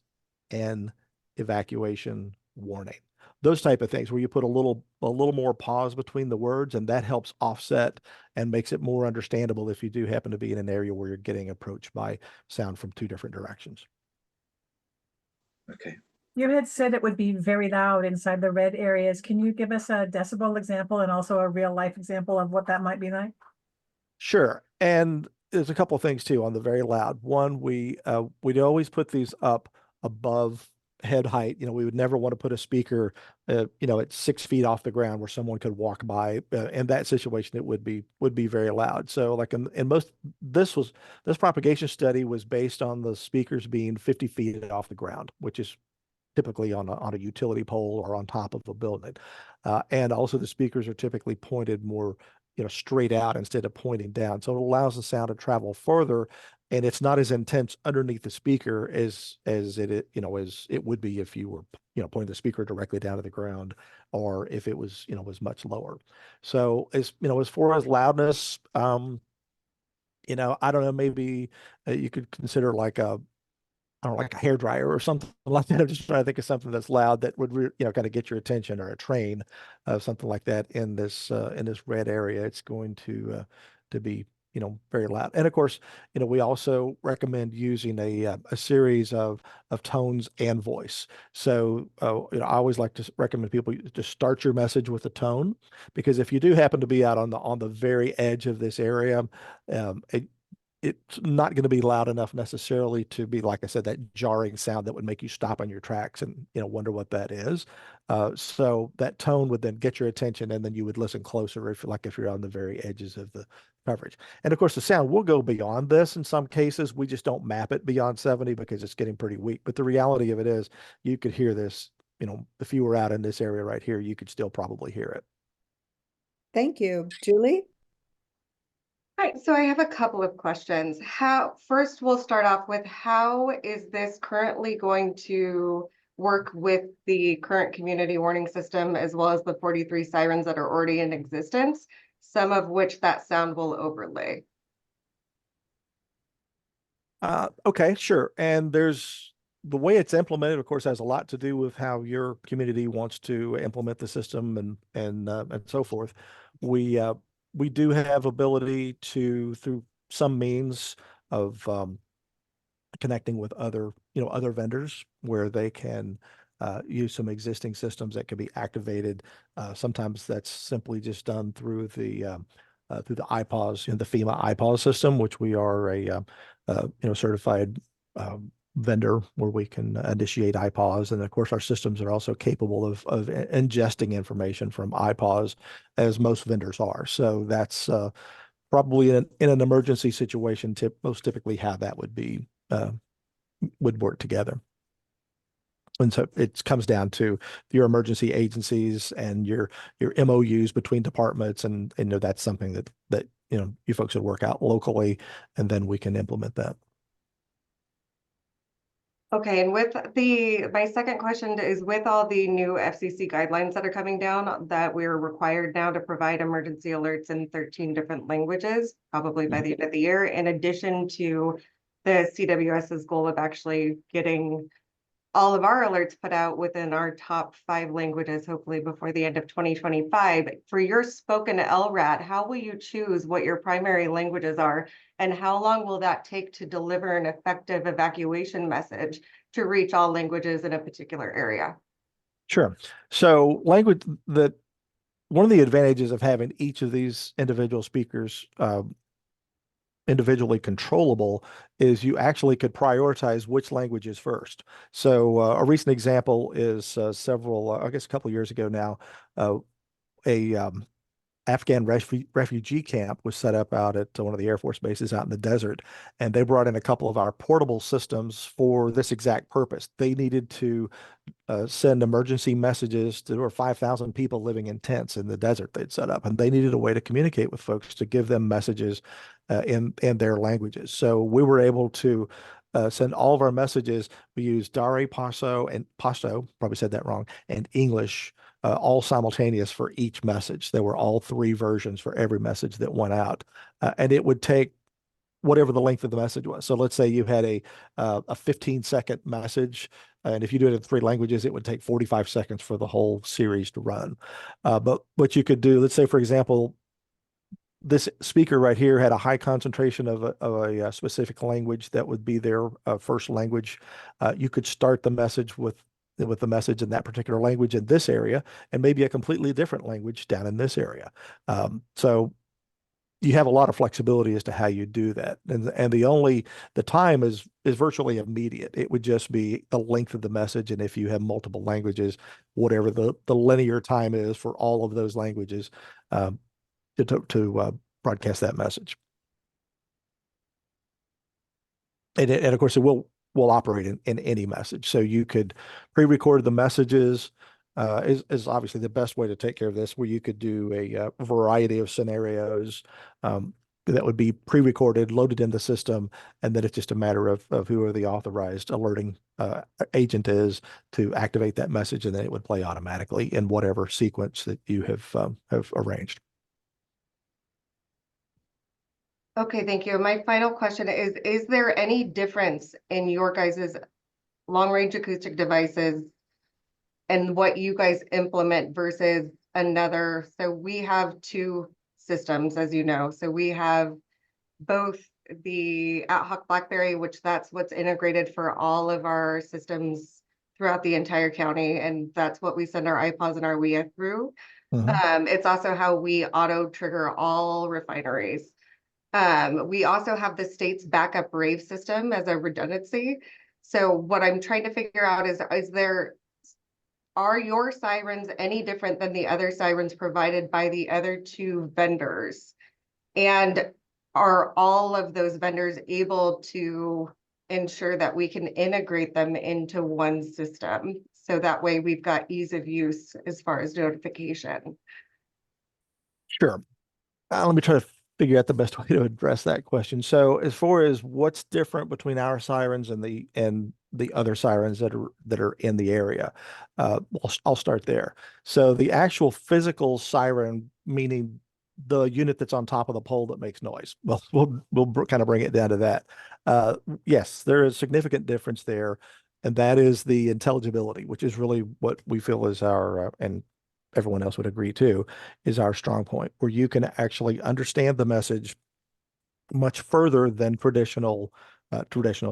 an evacuation warning. Those type of things where you put a little more pause between the words, and that helps offset and makes it more understandable if you do happen to be in an area where you're getting approached by sound from two different directions. Okay. You had said it would be very loud inside the red areas. Can you give us a decibel example and also a real life example of what that might be like? Sure. And there's a couple of things too on the very loud. One, we'd always put these up above head height. You know, we would never want to put a speaker, you know, at 6 feet off the ground where someone could walk by. In that situation, it would be very loud. So like in most, this propagation study was based on the speakers being 50 feet off the ground, which is typically on a utility pole or on top of a building. And also the speakers are typically pointed more, you know, straight out instead of pointing down. So it allows the sound to travel further, and it's not as intense underneath the speaker as it, you know, as it would be if you were, you know, pointing the speaker directly down to the ground, or if it was, you know, was much lower. So as, you know, as far as loudness, you know, I don't know, maybe you could consider like a, I don't know, like a hairdryer or something like that. I'm just trying to think of something that's loud that would, you know, kind of get your attention, or a train, something like that in this red area. It's going to be, you know, very loud. And of course, you know, we also recommend using a series of tones and voice. So, you know, I always like to recommend people to start your message with a tone, because if you do happen to be out on the very edge of this area, it's not going to be loud enough necessarily to be, like I said, that jarring sound that would make you stop on your tracks and, you know, wonder what that is. So that tone would then get your attention, and then you would listen closer if you're on the very edges of the coverage. And of course, the sound will go beyond this. In some cases, we just don't map it beyond 70 because it's getting pretty weak. But the reality of it is, you could hear this, you know, if you were out in this area right here, you could still probably hear it. Thank you. Julie? Hi, so I have a couple of questions. First, we'll start off with, how is this currently going to work with the current community warning system, as well as the 43 sirens that are already in existence, some of which that sound will overlay? Okay, sure. And the way it's implemented, of course, has a lot to do with how your community wants to implement the system and so forth. We do have ability to, through some means of connecting with other vendors, where they can use some existing systems that can be activated. Sometimes that's simply just done through the IPAWS, you know, the FEMA IPAWS system, which we are a you know, certified vendor where we can initiate IPAWS. And of course, our systems are also capable of ingesting information from IPAWS, as most vendors are. So that's probably in an emergency situation, most typically how that would work together. And so it comes down to your emergency agencies and your MOUs between departments, and you know, that's something that you know, you folks would work out locally, and then we can implement that. Okay, and my second question is, with all the new FCC guidelines that are coming down, that we're required now to provide emergency alerts in 13 different languages, probably by the end of the year, in addition to the CWS's goal of actually getting all of our alerts put out within our top 5 languages, hopefully before the end of 2025. For your spoken LRAD, how will you choose what your primary languages are, and how long will that take to deliver an effective evacuation message to reach all languages in a particular area? Sure. So one of the advantages of having each of these individual speakers individually controllable is you actually could prioritize which language is first. So a recent example is I guess a couple of years ago now, a Afghan refugee camp was set up out at one of the Air Force bases out in the desert, and they brought in a couple of our portable systems for this exact purpose. They needed to send emergency messages to over 5,000 people living in tents in the desert they'd set up, and they needed a way to communicate with folks to give them messages in their languages. So we were able to send all of our messages. We used Dare, Pashto, probably said that wrong, and English, all simultaneous for each message. There were all three versions for every message that went out, and it would take whatever the length of the message was. So let's say you had a 15-second message, and if you do it in three languages, it would take 45 seconds for the whole series to run. But what you could do, let's say, for example, this speaker right here had a high concentration of a specific language that would be their first language. You could start the message with the message in that particular language in this area, and maybe a completely different language down in this area. So you have a lot of flexibility as to how you do that. And the time is virtually immediate. It would just be the length of the message. And if you have multiple languages, whatever the linear time is for all of those languages, to broadcast that message. And of course, it will operate in any message. So you could pre-record the messages, is obviously the best way to take care of this, where you could do a variety of scenarios that would be pre-recorded, loaded in the system, and then it's just a matter of who the authorized alerting agent is to activate that message, and then it would play automatically in whatever sequence that you have arranged. Okay, thank you. My final question is there any difference in your guys' long-range acoustic devices and what you guys implement versus another? So we have two systems, as you know. So we have both the ad hoc BlackBerry, which that's what's integrated for all of our systems throughout the entire county. And that's what we send our iPods and our WIA through. It's also how we auto trigger all refineries. We also have the state's backup rave system as a redundancy. So what I'm trying to figure out is are your sirens any different than the other sirens provided by the other two vendors? And are all of those vendors able to ensure that we can integrate them into one system? So that way we've got ease of use as far as notification. Sure. Let me try to figure out the best way to address that question. So as far as what's different between our sirens and the other sirens that are in the area, I'll start there. So the actual physical siren, meaning the unit that's on top of the pole that makes noise. Well, we'll kind of bring it down to that. Yes, there is significant difference there, and that is the intelligibility, which is really what we feel is our and everyone else would agree too, is our strong point, where you can actually understand the message much further than traditional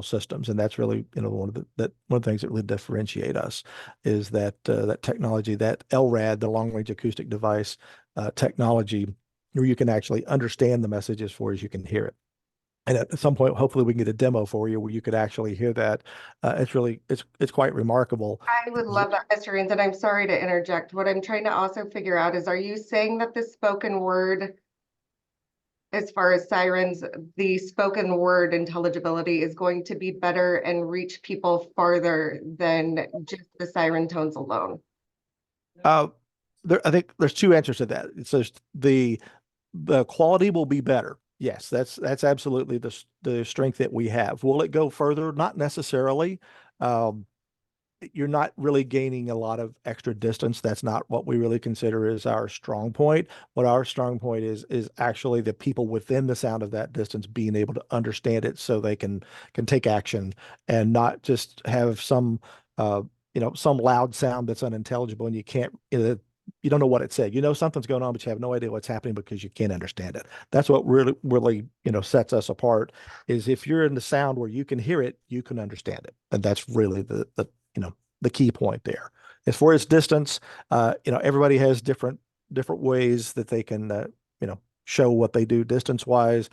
systems. And that's really, one of the things that really differentiate us is that technology, that LRAD, the long range acoustic device technology, where you can actually understand the message as far as you can hear it. And at some point, hopefully we can get a demo for you where you could actually hear that. It's quite remarkable. I would love that, Mr. Rains, and I'm sorry to interject. What I'm trying to also figure out is, are you saying that the spoken word, as far as sirens, the spoken word intelligibility is going to be better and reach people farther than just the siren tones alone? I think there's two answers to that. It says the quality will be better. Yes, that's absolutely the strength that we have. Will it go further? Not necessarily. You're not really gaining a lot of extra distance. That's not what we really consider is our strong point. What our strong point is actually the people within the sound of that distance being able to understand it so they can take action and not just have some loud sound that's unintelligible and you can't you don't know what it said. Something's going on, but you have no idea what's happening because you can't understand it. That's what really sets us apart, is if you're in the sound where you can hear it, you can understand it. And that's really the key point there. as far as distance, everybody has different ways that they can, show what they do distance wise.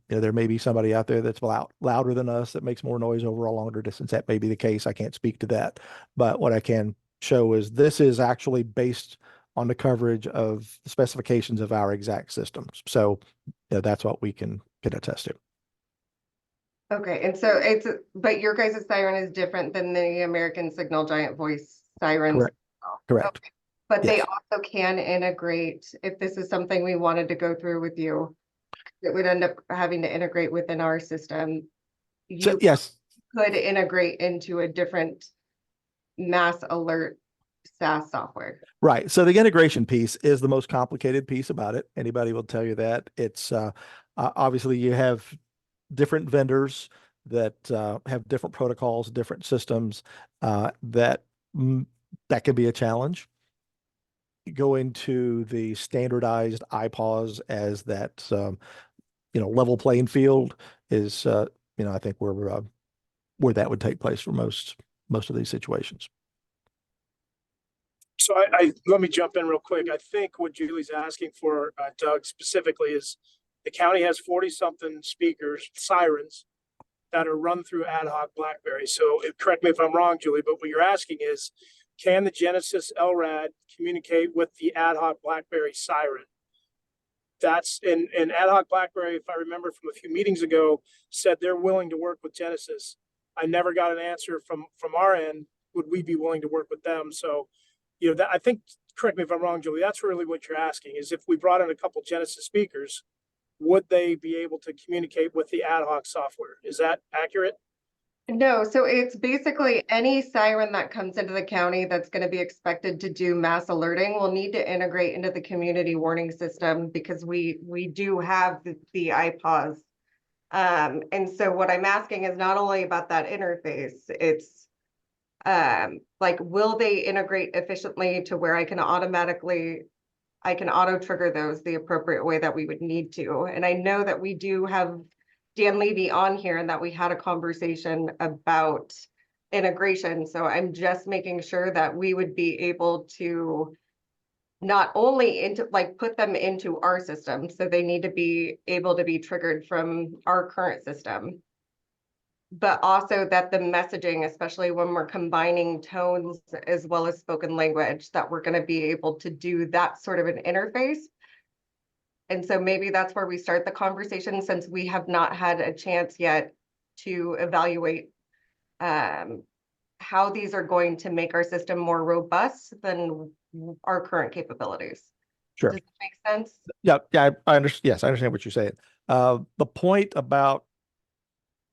There may be somebody out there that's louder than us that makes more noise over a longer distance. That may be the case. I can't speak to that. But what I can show is this is actually based on the coverage of the specifications of our exact systems. So that's what we can attest to. Okay, and so but your guys' siren is different than the American Signal Giant Voice sirens. Correct. Correct. Okay. But they Yes. also can integrate, if this is something we wanted to go through with you, it would end up having to integrate within our system. So, You yes. could integrate into a different mass alert SaaS software. Right. So the integration piece is the most complicated piece about it. Anybody will tell you that. It's obviously you have different vendors that have different protocols, different systems that can be a challenge. Going to the standardized IPAWS as that level playing field is I think where that would take place for most of these situations. So let me jump in real quick. I think what Julie's asking for, Doug, specifically is the county has 40-something speakers, sirens, that are run through ad hoc BlackBerry. So correct me if I'm wrong, Julie, but what you're asking is, can the Genasys LRAD communicate with the ad hoc BlackBerry siren? That's in ad hoc BlackBerry, if I remember from a few meetings ago, said they're willing to work with Genasys. I never got an answer from our end. Would we be willing to work with them? So, that I think, correct me if I'm wrong, Julie, that's really what you're asking is if we brought in a couple Genasys speakers, would they be able to communicate with the ad hoc software? Is that accurate? No, so it's basically any siren that comes into the county that's going to be expected to do mass alerting will need to integrate into the community warning system because we do have the IPAWS. And so what I'm asking is not only about that interface, it's will they integrate efficiently to where I can auto trigger those the appropriate way that we would need to. And I know that we do have Dan Levy on here and that we had a conversation about integration. So I'm just making sure that we would be able to not only put them into our system. So they need to be able to be triggered from our current system, but also that the messaging, especially when we're combining tones as well as spoken language, that we're going to be able to do that sort of an interface. And so maybe that's where we start the conversation since we have not had a chance yet to evaluate how these are going to make our system more robust than our current capabilities. Sure. Does that make sense? Yeah, I understand. Yes, I understand what you're saying. The point about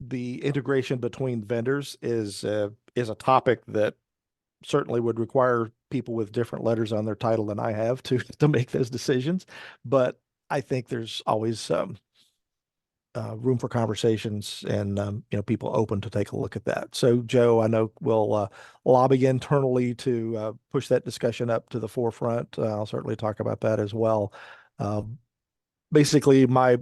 the integration between vendors is a topic that certainly would require people with different letters on their title than I have to make those decisions. But I think there's always room for conversations and people open to take a look at that. So Joe, I know we'll lobby internally to push that discussion up to the forefront. I'll certainly talk about that as well. Basically, my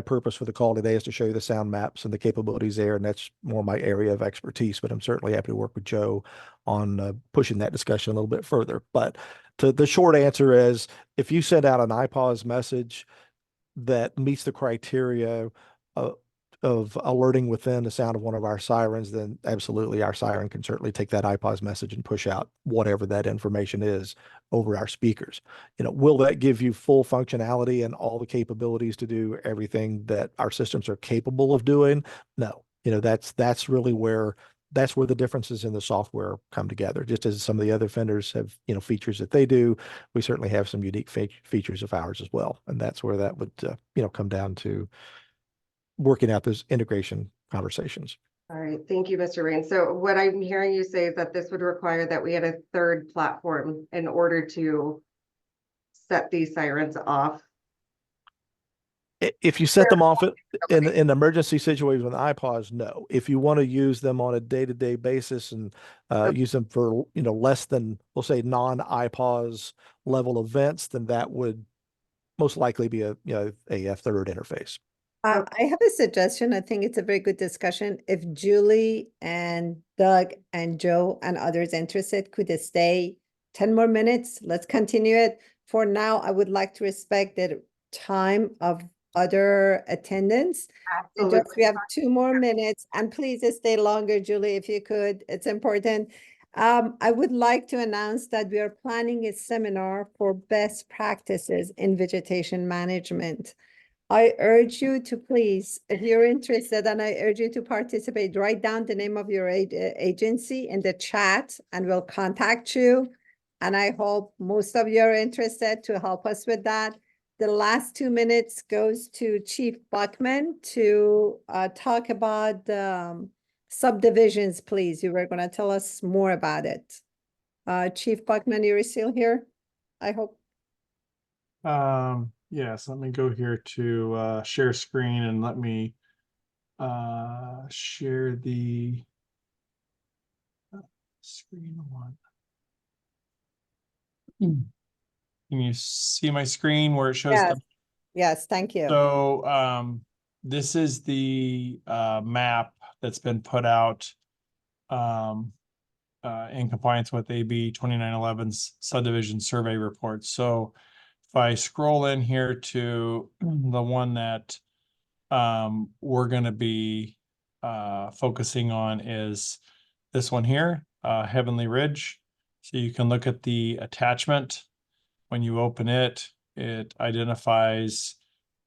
purpose for the call today is to show you the sound maps and the capabilities there, and that's more my area of expertise, but I'm certainly happy to work with Joe on pushing that discussion a little bit further. But the short answer is, if you send out an IPAWS message that meets the criteria of alerting within the sound of one of our sirens, then absolutely our siren can certainly take that IPAWS message and push out whatever that information is over our speakers. Will that give you full functionality and all the capabilities to do everything that our systems are capable of doing? No. That's really where the differences in the software come together. Just as some of the other vendors have, features that they do, we certainly have some unique features of ours as well. And that's where that would, come down to working out those integration conversations. All right, thank you, Mr. Rain. So what I'm hearing you say is that this would require that we had a third platform in order to set these sirens off. If you set them off in an emergency situation with IPAWS, no. If you want to use them on a day-to-day basis and use them for less than, we'll say, non-IPAWS level events, then that would most likely be a third interface. I have a suggestion. I think it's a very good discussion. If Julie and Doug and Joe and others interested could stay 10 more minutes, let's continue it. For now, I would like to respect the time of other attendants. And just, we have 2 more minutes, and please stay longer, Julie, if you could. It's important. I would like to announce that we are planning a seminar for best practices in vegetation management. I urge you to please, if you're interested, and I urge you to participate, write down the name of your agency in the chat and we'll contact you. And I hope most of you are interested to help us with that. The last 2 minutes goes to Chief Bachman to talk about subdivisions, please. You were going to tell us more about it. Chief Bachman, you're still here, I hope. Yes, let me go here to share screen and let me share the screen one. Can you see my screen where it shows? Yes, yes, thank you. So this is the map that's been put out in compliance with AB 2911's subdivision survey report. So if I scroll in here to the one that we're going to be focusing on is this one here, Heavenly Ridge. So you can look at the attachment. When you open it, it identifies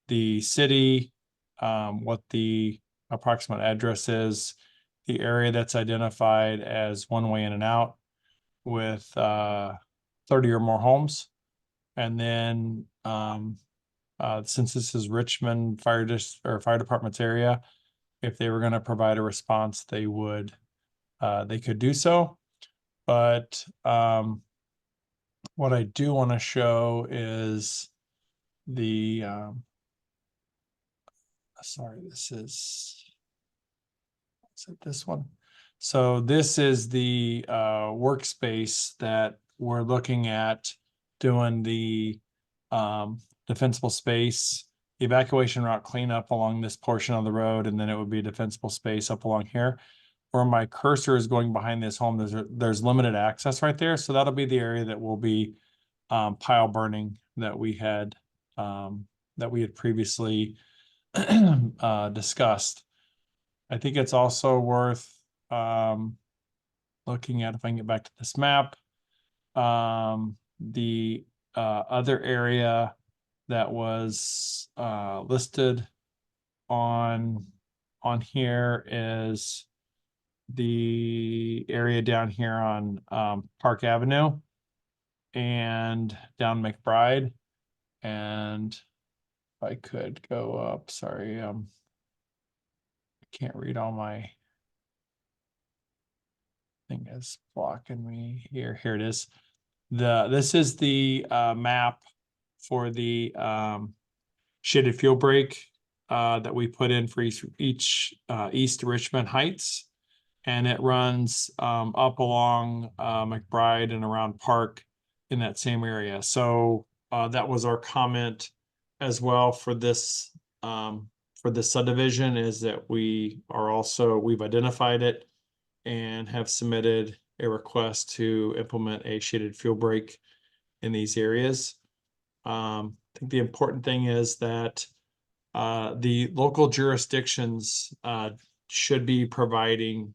the city, what the approximate address is, the area that's identified as one way in and out with 30 or more homes. And then since this is Richmond Fire Department's area, if they were going to provide a response, they would they could do so. But what I do want to show is the sorry, this is this one. So this is the workspace that we're looking at doing the defensible space, evacuation route cleanup along this portion of the road, and then it would be defensible space up along here. Where my cursor is going behind this home, there's limited access right there. So that'll be the area that will be pile burning that we had previously discussed. I think it's also worth looking at, if I can get back to this map, the other area that was listed on here is the area down here on Park Avenue and down McBride. And if I could go up, sorry, I can't read all my thing is blocking me here. Here it is. This is the map for the shaded fuel break that we put in for each East Richmond Heights. And it runs up along McBride and around Park in that same area. So that was our comment as well for this subdivision, is that we've identified it and have submitted a request to implement a shaded fuel break in these areas. I think the important thing is that the local jurisdictions should be providing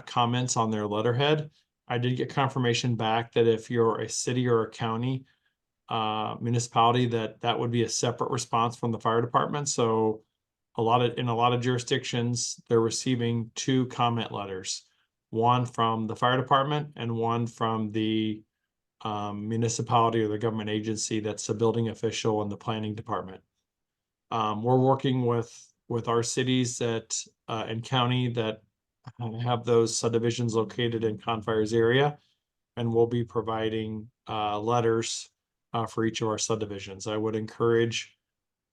comments on their letterhead. I did get confirmation back that if you're a city or a county municipality, that would be a separate response from the fire department. So in a lot of jurisdictions, they're receiving 2 comment letters, one from the fire department and one from the municipality or the government agency that's the building official and the planning department. We're working with our cities and county that have those subdivisions located in Confire's area, and we'll be providing letters for each of our subdivisions. I would encourage,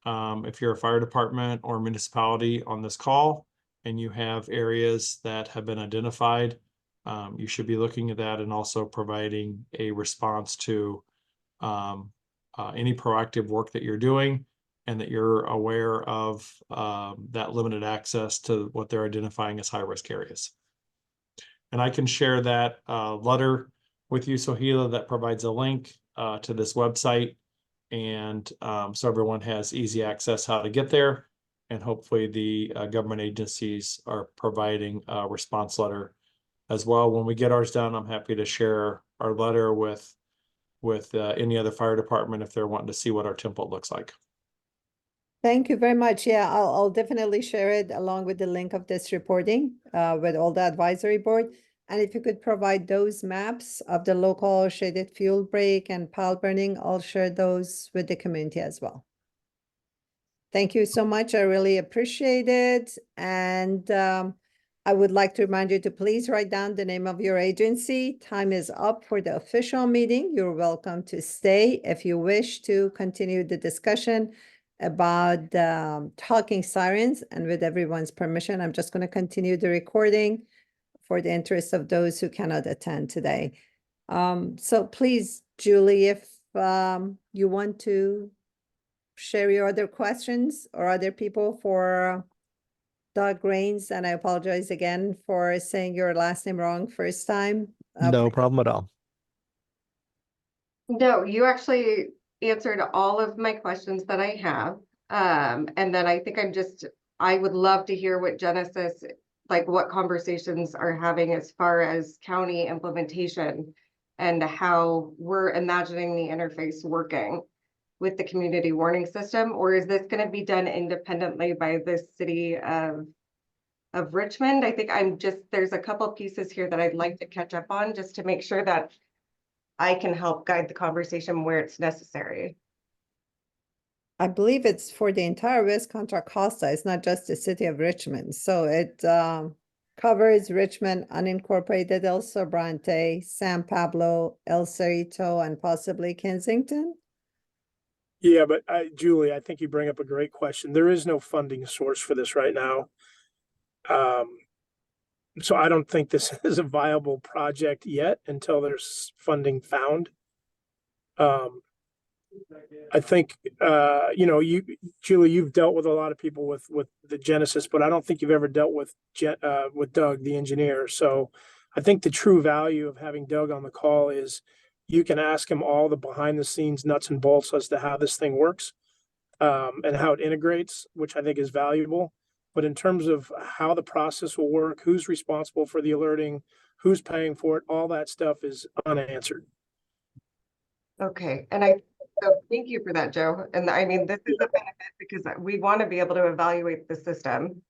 if you're a fire department or municipality on this call and you have areas that have been identified, you should be looking at that and also providing a response to any proactive work that you're doing. and that you're aware of that limited access to what they're identifying as high-risk areas. And I can share that letter with you, Soheila, that provides a link to this website. And so everyone has easy access how to get there. And hopefully the government agencies are providing a response letter as well. When we get ours done, I'm happy to share our letter with any other fire department if they're wanting to see what our template looks like. Thank you very much. Yeah, I'll definitely share it along with the link of this reporting with all the advisory board. And if you could provide those maps of the local shaded fuel break and pile burning, I'll share those with the community as well. Thank you so much. I really appreciate it. And I would like to remind you to please write down the name of your agency. Time is up for the official meeting. You're welcome to stay if you wish to continue the discussion about talking sirens. And with everyone's permission, I'm just going to continue the recording for the interest of those who cannot attend today. So please, Julie, if you want to share your other questions or other people for Doug Rains, and I apologize again for saying your last name wrong first time. No problem at all. No, you actually answered all of my questions that I have. And then I think I would love to hear what Genasys, like what conversations are having as far as county implementation and how we're imagining the interface working with the community warning system, or is this going to be done independently by the city of Richmond? I think there's a couple pieces here that I'd like to catch up on just to make sure that I can help guide the conversation where it's necessary. I believe it's for the entire West Contra Costa. It's not just the city of Richmond. So it covers Richmond, unincorporated El Sobrante, San Pablo, El Cerrito, and possibly Kensington. Yeah, but Julie, I think you bring up a great question. There is no funding source for this right now. So I don't think this is a viable project yet until there's funding found. I think, Julie, you've dealt with a lot of people with the Genasys, but I don't think you've ever dealt with Doug, the engineer. So I think the true value of having Doug on the call is you can ask him all the behind the scenes nuts and bolts as to how this thing works and how it integrates, which I think is valuable. But in terms of how the process will work, who's responsible for the alerting, who's paying for it, all that stuff is unanswered. Okay, and so thank you for that, Joe. And I mean, this is a benefit because we want to be able to evaluate the system.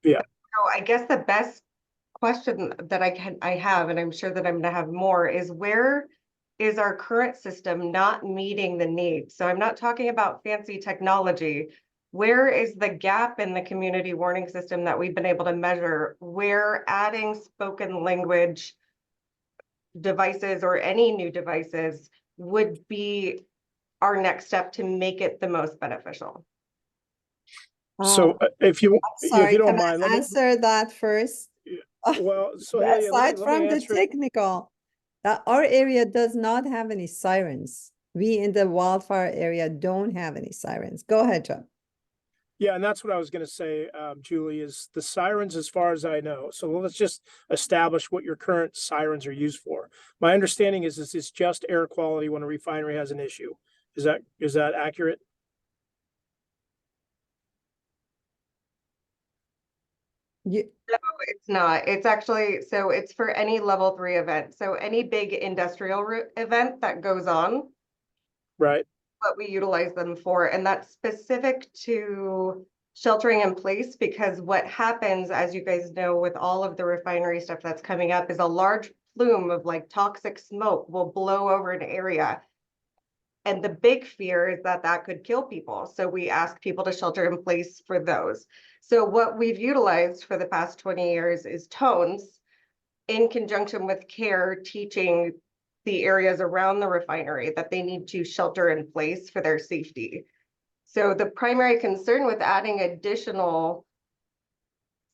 Yeah. So I guess the best question that I have, and I'm sure that I'm going to have more, is where is our current system not meeting the needs? So I'm not talking about fancy technology. Where is the gap in the community warning system that we've been able to measure where adding spoken language devices or any new devices would be our next step to make it the most beneficial? So if you don't mind, let me answer that first. Well, so aside let from me the answer technical, that our area does not have any sirens. We in the wildfire area don't have any sirens. Go ahead, John. Yeah, and that's what I was going to say, Julie, is the sirens, as far as I know. So let's just establish what your current sirens are used for. My understanding is this is just air quality when a refinery has an issue. Is that accurate? No, it's not. It's actually, so it's for any level 3 event. So any big industrial event that goes on. Right. What we utilize them for, and that's specific to sheltering in place, because what happens, as you guys know, with all of the refinery stuff that's coming up, is a large plume of like toxic smoke will blow over an area. And the big fear is that that could kill people. So we ask people to shelter in place for those. So what we've utilized for the past 20 years is tones in conjunction with care, teaching the areas around the refinery that they need to shelter in place for their safety. So the primary concern with adding additional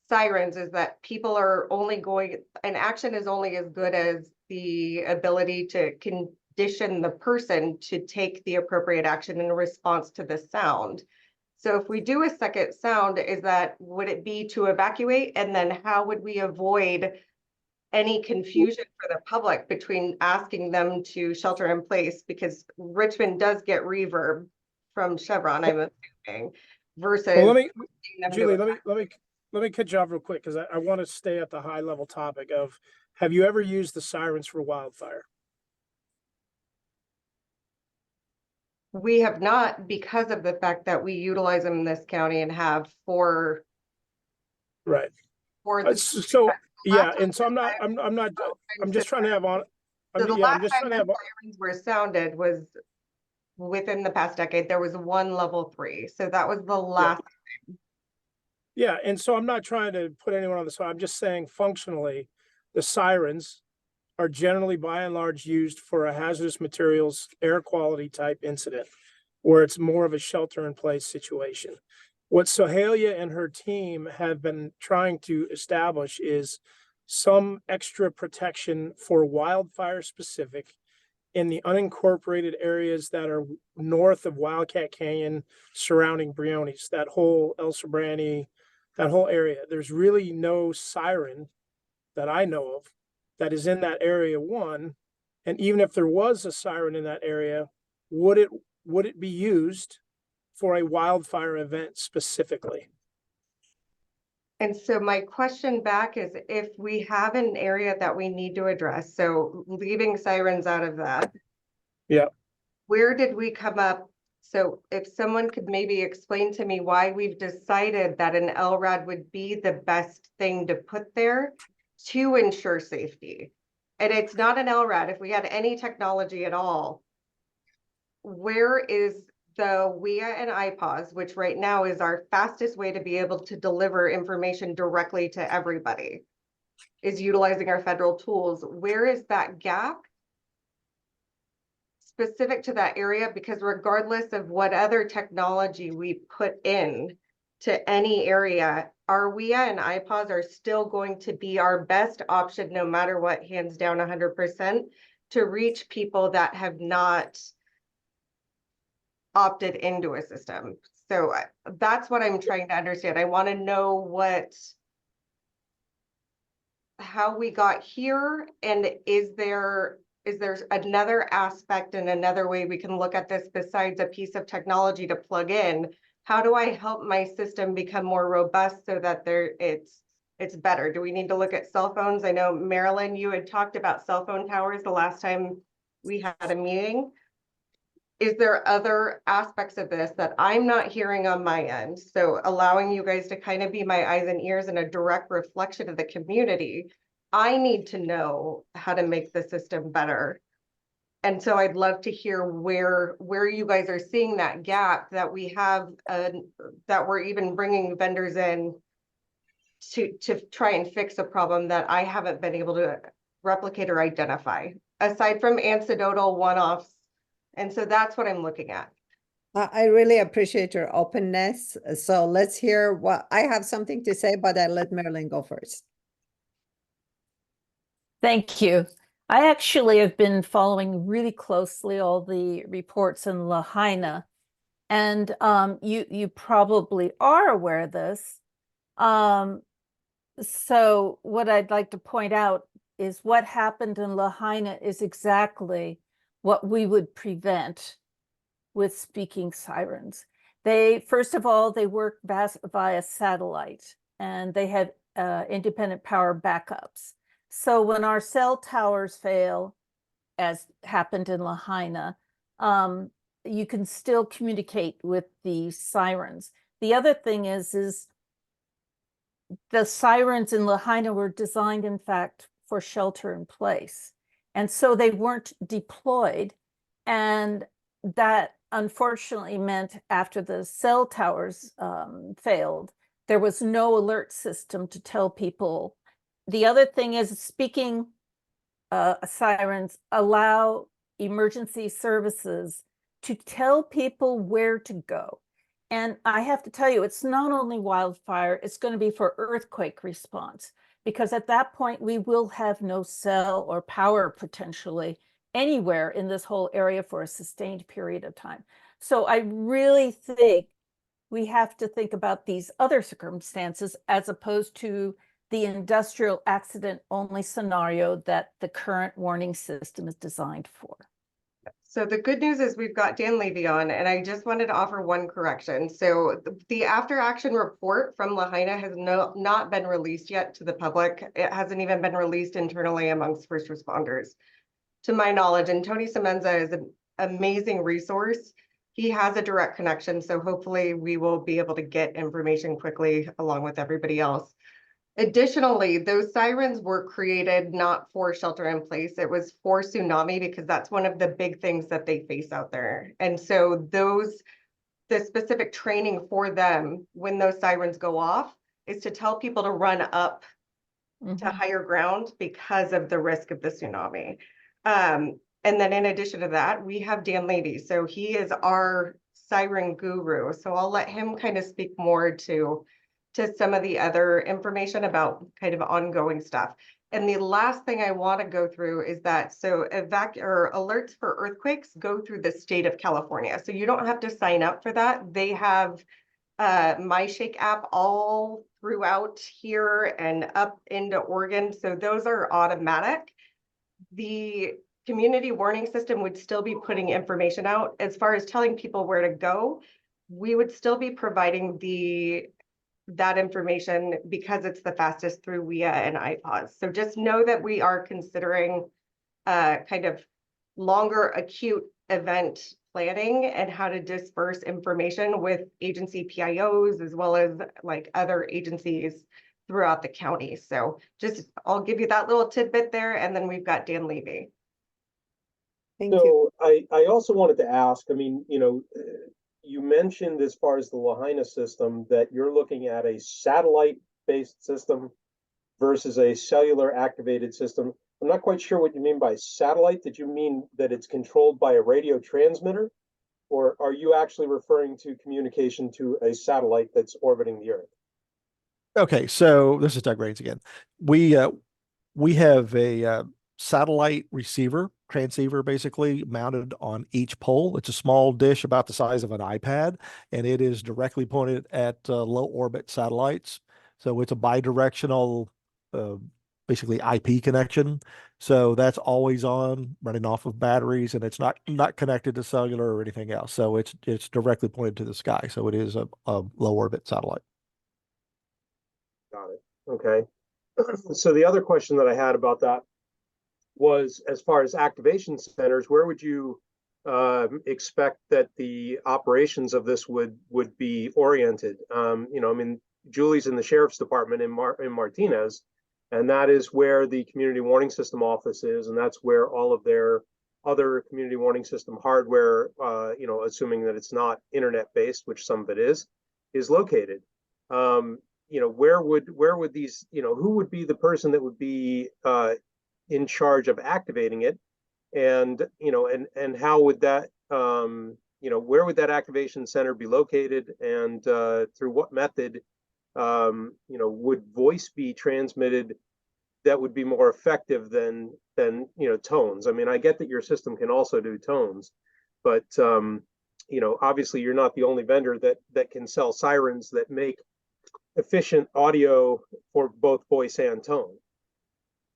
sirens is that people are only an action is only as good as the ability to condition the person to take the appropriate action in response to the sound. So if we do a second sound, would it be to evacuate? And then how would we avoid any confusion for the public between asking them to shelter in place? Because Richmond does get reverb from Chevron, I'm assuming, versus. Well, Julie, let me cut you off real quick because I want to stay at the high level topic of, have you ever used the sirens for wildfire? We have not, because of the fact that we utilize them in this county and have for. Right. For the. So, yeah, and so I'm just trying to have on. So the Yeah, I'm last just time trying to the have. sirens were sounded was within the past decade. There was one level 3. So that was the last. Yeah, and so I'm not trying to put anyone on the spot. I'm just saying functionally, the sirens are generally by and large used for a hazardous materials air quality type incident, where it's more of a shelter in place situation. What Soheila and her team have been trying to establish is some extra protection for wildfire specific in the unincorporated areas that are north of Wildcat Canyon, surrounding Briones, that whole El Sobrani, that whole area. There's really no siren that I know of that is in that area one. And even if there was a siren in that area, would it be used for a wildfire event specifically? And so my question back is, if we have an area that we need to address, so leaving sirens out of that. Yeah. Where did we come up? So if someone could maybe explain to me why we've decided that an LRAD would be the best thing to put there to ensure safety. And it's not an LRAD. If we had any technology at all, where is the WIA and IPAWS, which right now is our fastest way to be able to deliver information directly to everybody, is utilizing our federal tools. Where is that gap specific to that area? Because regardless of what other technology we put in to any area, our WIA and IPAWS are still going to be our best option, no matter what, hands down 100%, to reach people that have not opted into a system. So that's what I'm trying to understand. I want to know how we got here, and is there another aspect and another way we can look at this besides a piece of technology to plug in? How do I help my system become more robust so that it's better? Do we need to look at cell phones? I know, Marilyn, you had talked about cell phone towers the last time we had a meeting. Is there other aspects of this that I'm not hearing on my end? So allowing you guys to kind of be my eyes and ears and a direct reflection of the community. I need to know how to make the system better. And so I'd love to hear where you guys are seeing that gap that we have, that we're even bringing vendors in to try and fix a problem that I haven't been able to replicate or identify, aside from anecdotal one-offs. And so that's what I'm looking at. I really appreciate your openness. So let's hear what I have something to say, but I let Marilyn go first. Thank you. I actually have been following really closely all the reports in Lahaina, and you probably are aware of this. So what I'd like to point out is what happened in Lahaina is exactly what we would prevent with speaking sirens. First of all, they work via satellite, and they have independent power backups. So when our cell towers fail, as happened in Lahaina, you can still communicate with the sirens. The other thing is the sirens in Lahaina were designed, in fact, for shelter in place. And so they weren't deployed. And that unfortunately meant after the cell towers failed, there was no alert system to tell people. The other thing is speaking sirens allow emergency services to tell people where to go. And I have to tell you, it's not only wildfire, it's going to be for earthquake response, because at that point we will have no cell or power potentially anywhere in this whole area for a sustained period of time. So I really think we have to think about these other circumstances as opposed to the industrial accident only scenario that the current warning system is designed for. So the good news is we've got Dan Levy on, and I just wanted to offer one correction. So the after action report from Lahaina has not been released yet to the public. It hasn't even been released internally amongst first responders, to my knowledge. And Tony Siguenza is an amazing resource. He has a direct connection, so hopefully we will be able to get information quickly along with everybody else. Additionally, those sirens were created not for shelter in place. It was for tsunami, because that's one of the big things that they face out there. And so the specific training for them when those sirens go off is to tell people to run up to higher ground because of the risk of the tsunami. And then in addition to that, we have Dan Levy. So he is our siren guru. So I'll let him kind of speak more to some of the other information about kind of ongoing stuff. And the last thing I want to go through is that, so alerts for earthquakes go through the state of California. So you don't have to sign up for that. They have My Shake app all throughout here and up into Oregon. So those are automatic. The community warning system would still be putting information out. As far as telling people where to go, we would still be providing that information because it's the fastest through WIA and iPause. So just know that we are considering kind of longer acute event planning and how to disperse information with agency PIOs as well as like other agencies throughout the county. So just, I'll give you that little tidbit there, and then we've got Dan Levy. Thank you. I also wanted to ask, I mean, you mentioned as far as the Lahaina system that you're looking at a satellite-based system versus a cellular activated system. I'm not quite sure what you mean by satellite. Did you mean that it's controlled by a radio transmitter? Or are you actually referring to communication to a satellite that's orbiting the Earth? Okay, so this is Doug Rains again. We have a satellite receiver, transceiver, basically mounted on each pole. It's a small dish about the size of an iPad, and it is directly pointed at low orbit satellites. So it's a bidirectional, basically IP connection. So that's always on, running off of batteries, and it's not connected to cellular or anything else. So it's directly pointed to the sky. So it is a low orbit satellite. Got it. Okay. So the other question that I had about that was, as far as activation centers, where would you expect that the operations of this would be oriented? I mean, Julie's in the sheriff's department in Martinez, and that is where the community warning system office is, and that's where all of their other community warning system hardware, assuming that it's not internet based, which some of it is located. Where would these, who would be the person that would be in charge of activating it, and how would that where would that activation center be located, and through what method would voice be transmitted that would be more effective than tones? I mean, I get that your system can also do tones, but obviously you're not the only vendor that can sell sirens that make efficient audio for both voice and tone.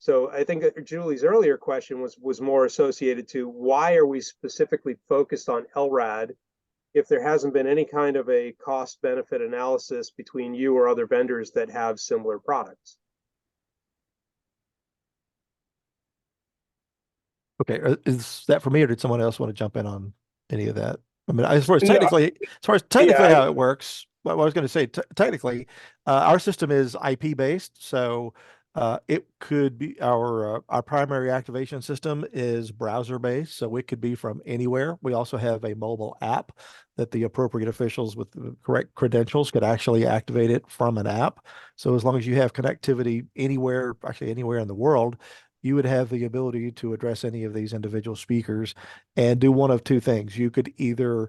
So I think that Julie's earlier question was more associated to why are we specifically focused on LRAD if there hasn't been any kind of a cost benefit analysis between you or other vendors that have similar products? Okay, is that for me, or did someone else want to jump in on any of that? I mean, as far as technically how it works, what I was going to say, technically, our system is IP based, so it could be our primary activation system is browser based, so it could be from anywhere. We also have a mobile app that the appropriate officials with the correct credentials could actually activate it from an app. So as long as you have connectivity anywhere, actually anywhere in the world, you would have the ability to address any of these individual speakers and do one of two things. You could either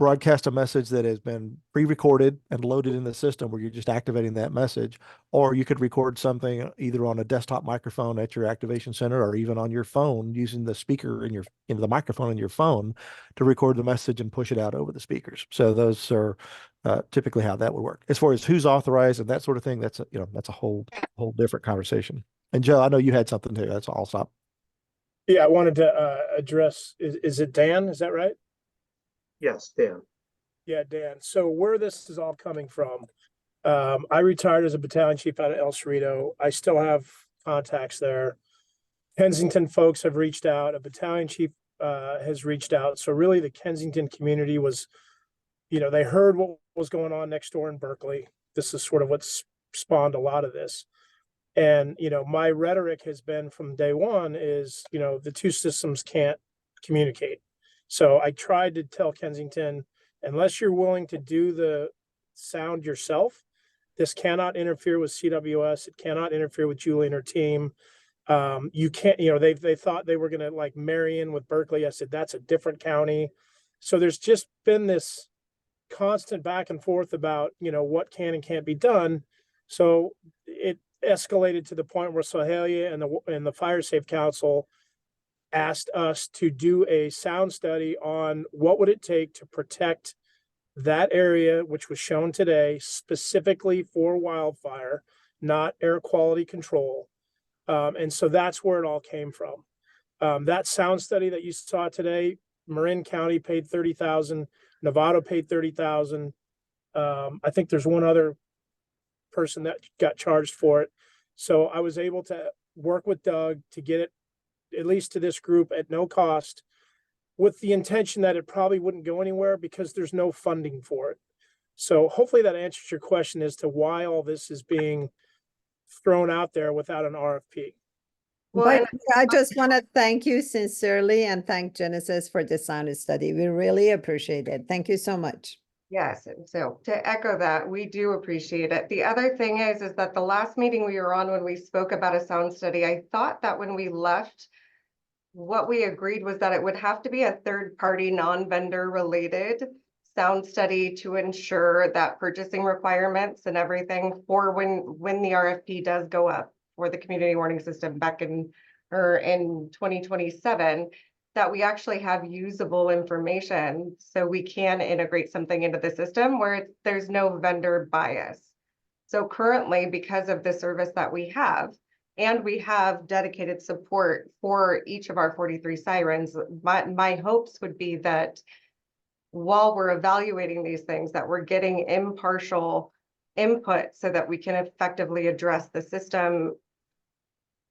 broadcast a message that has been pre-recorded and loaded in the system where you're just activating that message, or you could record something either on a desktop microphone at your activation center or even on your phone using the speaker in your, the microphone in your phone to record the message and push it out over the speakers. So those are typically how that would work. As far as who's authorized and that sort of thing, that's a, that's a whole different conversation. And Joe, I know you had something too. That's all. I'll stop. Yeah, I wanted to address, is it Dan? Is that right? Yes, Dan. Yeah, Dan. So where this is all coming from, I retired as a battalion chief out of El Cerrito. I still have contacts there. Kensington folks have reached out. A battalion chief has reached out. So really the Kensington community was, they heard what was going on next door in Berkeley. This is sort of what's spawned a lot of this. And, my rhetoric has been from day one is, the two systems can't communicate. So I tried to tell Kensington, unless you're willing to do the sound yourself, this cannot interfere with CWS. It cannot interfere with Julie and her team. You can't, they thought they were going to like Marion with Berkeley. I said, that's a different county. So there's just been this constant back and forth about, what can and can't be done. So it escalated to the point where Soheila and the Fire Safe Council asked us to do a sound study on what would it take to protect that area, which was shown today specifically for wildfire, not air quality control. And so that's where it all came from. That sound study that you saw today, Marin County paid $30,000, Novato paid $30,000. I think there's one other person that got charged for it. So I was able to work with Doug to get it at least to this group at no cost, with the intention that it probably wouldn't go anywhere because there's no funding for it. So hopefully that answers your question as to why all this is being thrown out there without an RFP. But I just want to thank you sincerely and thank Genasys for the sound study. We really appreciate it. Thank you so much. Yes, and so to echo that, we do appreciate it. The other thing is that the last meeting we were on when we spoke about a sound study, I thought that when we left, what we agreed was that it would have to be a third-party, non-vendor related sound study to ensure that purchasing requirements and everything for when the RFP does go up for the community warning system back in 2027, that we actually have usable information so we can integrate something into the system where there's no vendor bias. So currently, because of the service that we have, and we have dedicated support for each of our 43 sirens, my hopes would be that while we're evaluating these things, that we're getting impartial input so that we can effectively address the system.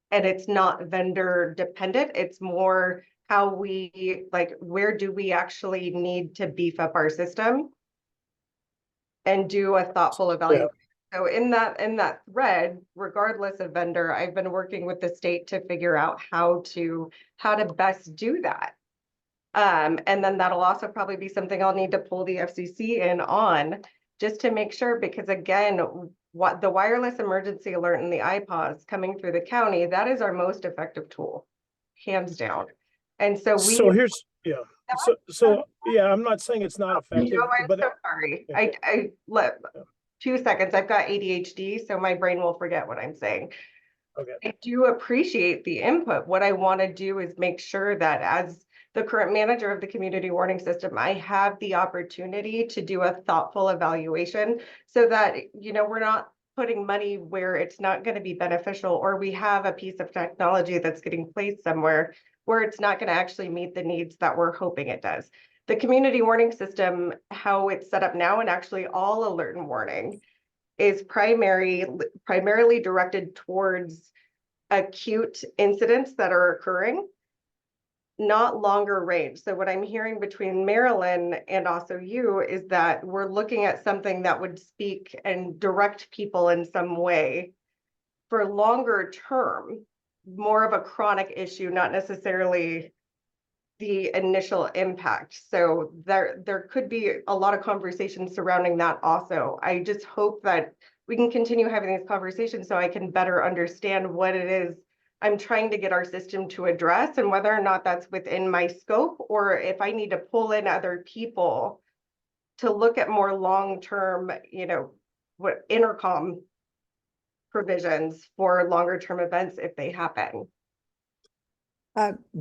And it's not vendor dependent. It's more how we, like, where do we actually need to beef up our system and do a thoughtful evaluation. Yeah. So in that thread, regardless of vendor, I've been working with the state to figure out how to best do that. And then that'll also probably be something I'll need to pull the FCC in on, just to make sure, because again, what the wireless emergency alert and the iPods coming through the county, that is our most effective tool, hands down. And so here's, yeah. So yeah, I'm not saying it's not effective. No, I'm so sorry. Yeah. 2 seconds. I've got ADHD, so my brain will forget what I'm saying. Okay. I do appreciate the input. What I want to do is make sure that as the current manager of the community warning system, I have the opportunity to do a thoughtful evaluation so that, we're not putting money where it's not going to be beneficial, or we have a piece of technology that's getting placed somewhere where it's not going to actually meet the needs that we're hoping it does. The community warning system, how it's set up now, and actually all alert and warning, is primarily directed towards acute incidents that are occurring, not longer range. So what I'm hearing between Marilyn and also you is that we're looking at something that would speak and direct people in some way for longer term, more of a chronic issue, not necessarily the initial impact. So there could be a lot of conversations surrounding that also. I just hope that we can continue having these conversations so I can better understand what it is I'm trying to get our system to address, and whether or not that's within my scope, or if I need to pull in other people to look at more long-term, you know, what intercom provisions for longer term events if they happen.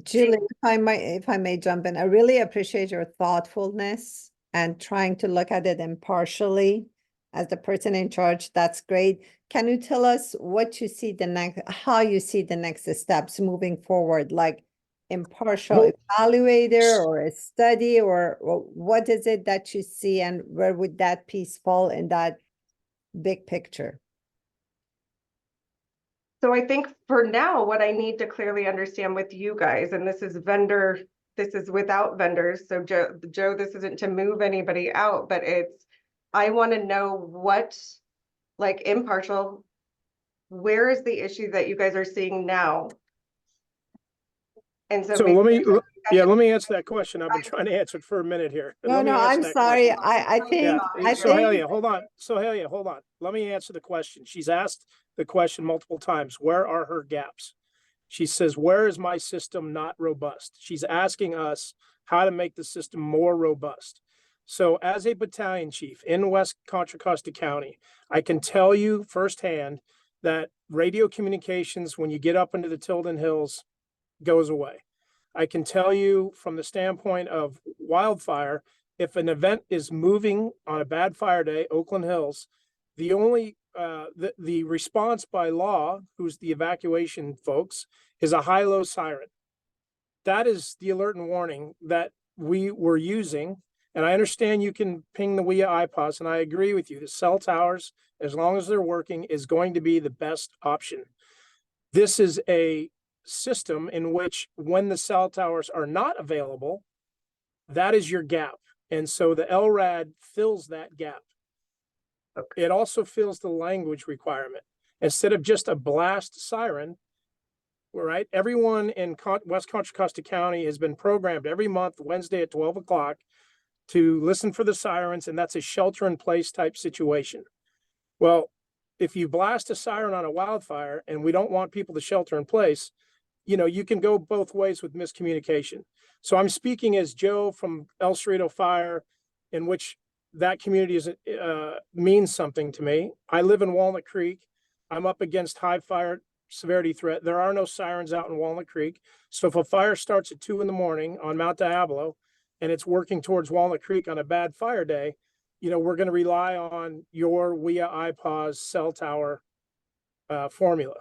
Julie, if I may jump in, I really appreciate your thoughtfulness and trying to look at it impartially as the person in charge. That's great. Can you tell us what you see how you see the next steps moving forward, like impartial evaluator or a study, or what is it that you see, and where would that piece fall in that big picture? So I think for now, what I need to clearly understand with you guys, and this is without vendors. So Joe, this isn't to move anybody out, but I want to know what, like, impartial, where is the issue that you guys are seeing now? And so let me answer that question. I've been trying to answer it for a minute here. No, I'm sorry. I think, Soheila, hold on. Soheila, hold on. Let me answer the question. She's asked the question multiple times. Where are her gaps? She says, where is my system not robust? She's asking us how to make the system more robust. So as a battalion chief in West Contra Costa County, I can tell you firsthand that radio communications, when you get up into the Tilden Hills, goes away. I can tell you from the standpoint of wildfire, if an event is moving on a bad fire day, Oakland Hills, the only the response by law, who's the evacuation folks, is a high-low siren. That is the alert and warning that we were using. And I understand you can ping the WIA IPOS, and I agree with you. The cell towers, as long as they're working, is going to be the best option. This is a system in which, when the cell towers are not available, that is your gap. And so the LRAD fills that gap. Okay. It also fills the language requirement. Instead of just a blast siren, right? Everyone in West Contra Costa County has been programmed every month, Wednesday at 12 o'clock, to listen for the sirens, and that's a shelter-in-place type situation. Well, if you blast a siren on a wildfire and we don't want people to shelter in place, you know, you can go both ways with miscommunication. So I'm speaking as Joe from El Cerrito Fire, in which that community is means something to me. I live in Walnut Creek. I'm up against high fire severity threat. There are no sirens out in Walnut Creek. So if a fire starts at 2 a.m. on Mount Diablo and it's working towards Walnut Creek on a bad fire day, you know, we're going to rely on your WIA IPOS cell tower formula.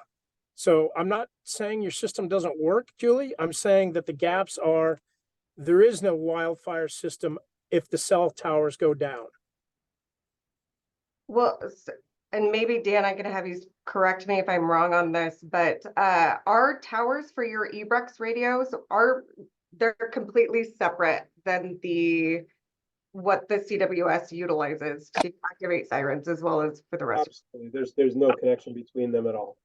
So I'm not saying your system doesn't work, Julie. I'm saying that the gaps are, there is no wildfire system if the cell towers go down. Well, and maybe Dan, I'm going to have you correct me if I'm wrong on this, but our towers for your EBRPD radios they're completely separate than what the CWS utilizes to activate sirens, as well as for the rest. Absolutely. There's no connection between them at all.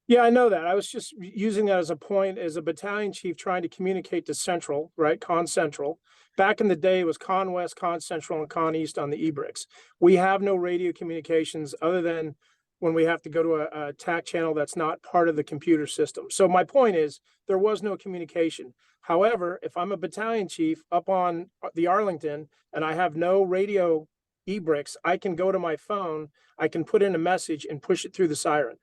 Yeah, I know that. I was just using that as a point as a battalion chief trying to communicate to Central, right? Con Central. Back in the day, it was Con West, Con Central, and Con East on the EBRPDs. We have no radio communications other than when we have to go to a TAC channel that's not part of the computer system. So my point is, there was no communication. However, if I'm a battalion chief up on the Arlington and I have no radio EBRPDs, I can go to my phone, I can put in a message and push it through the siren.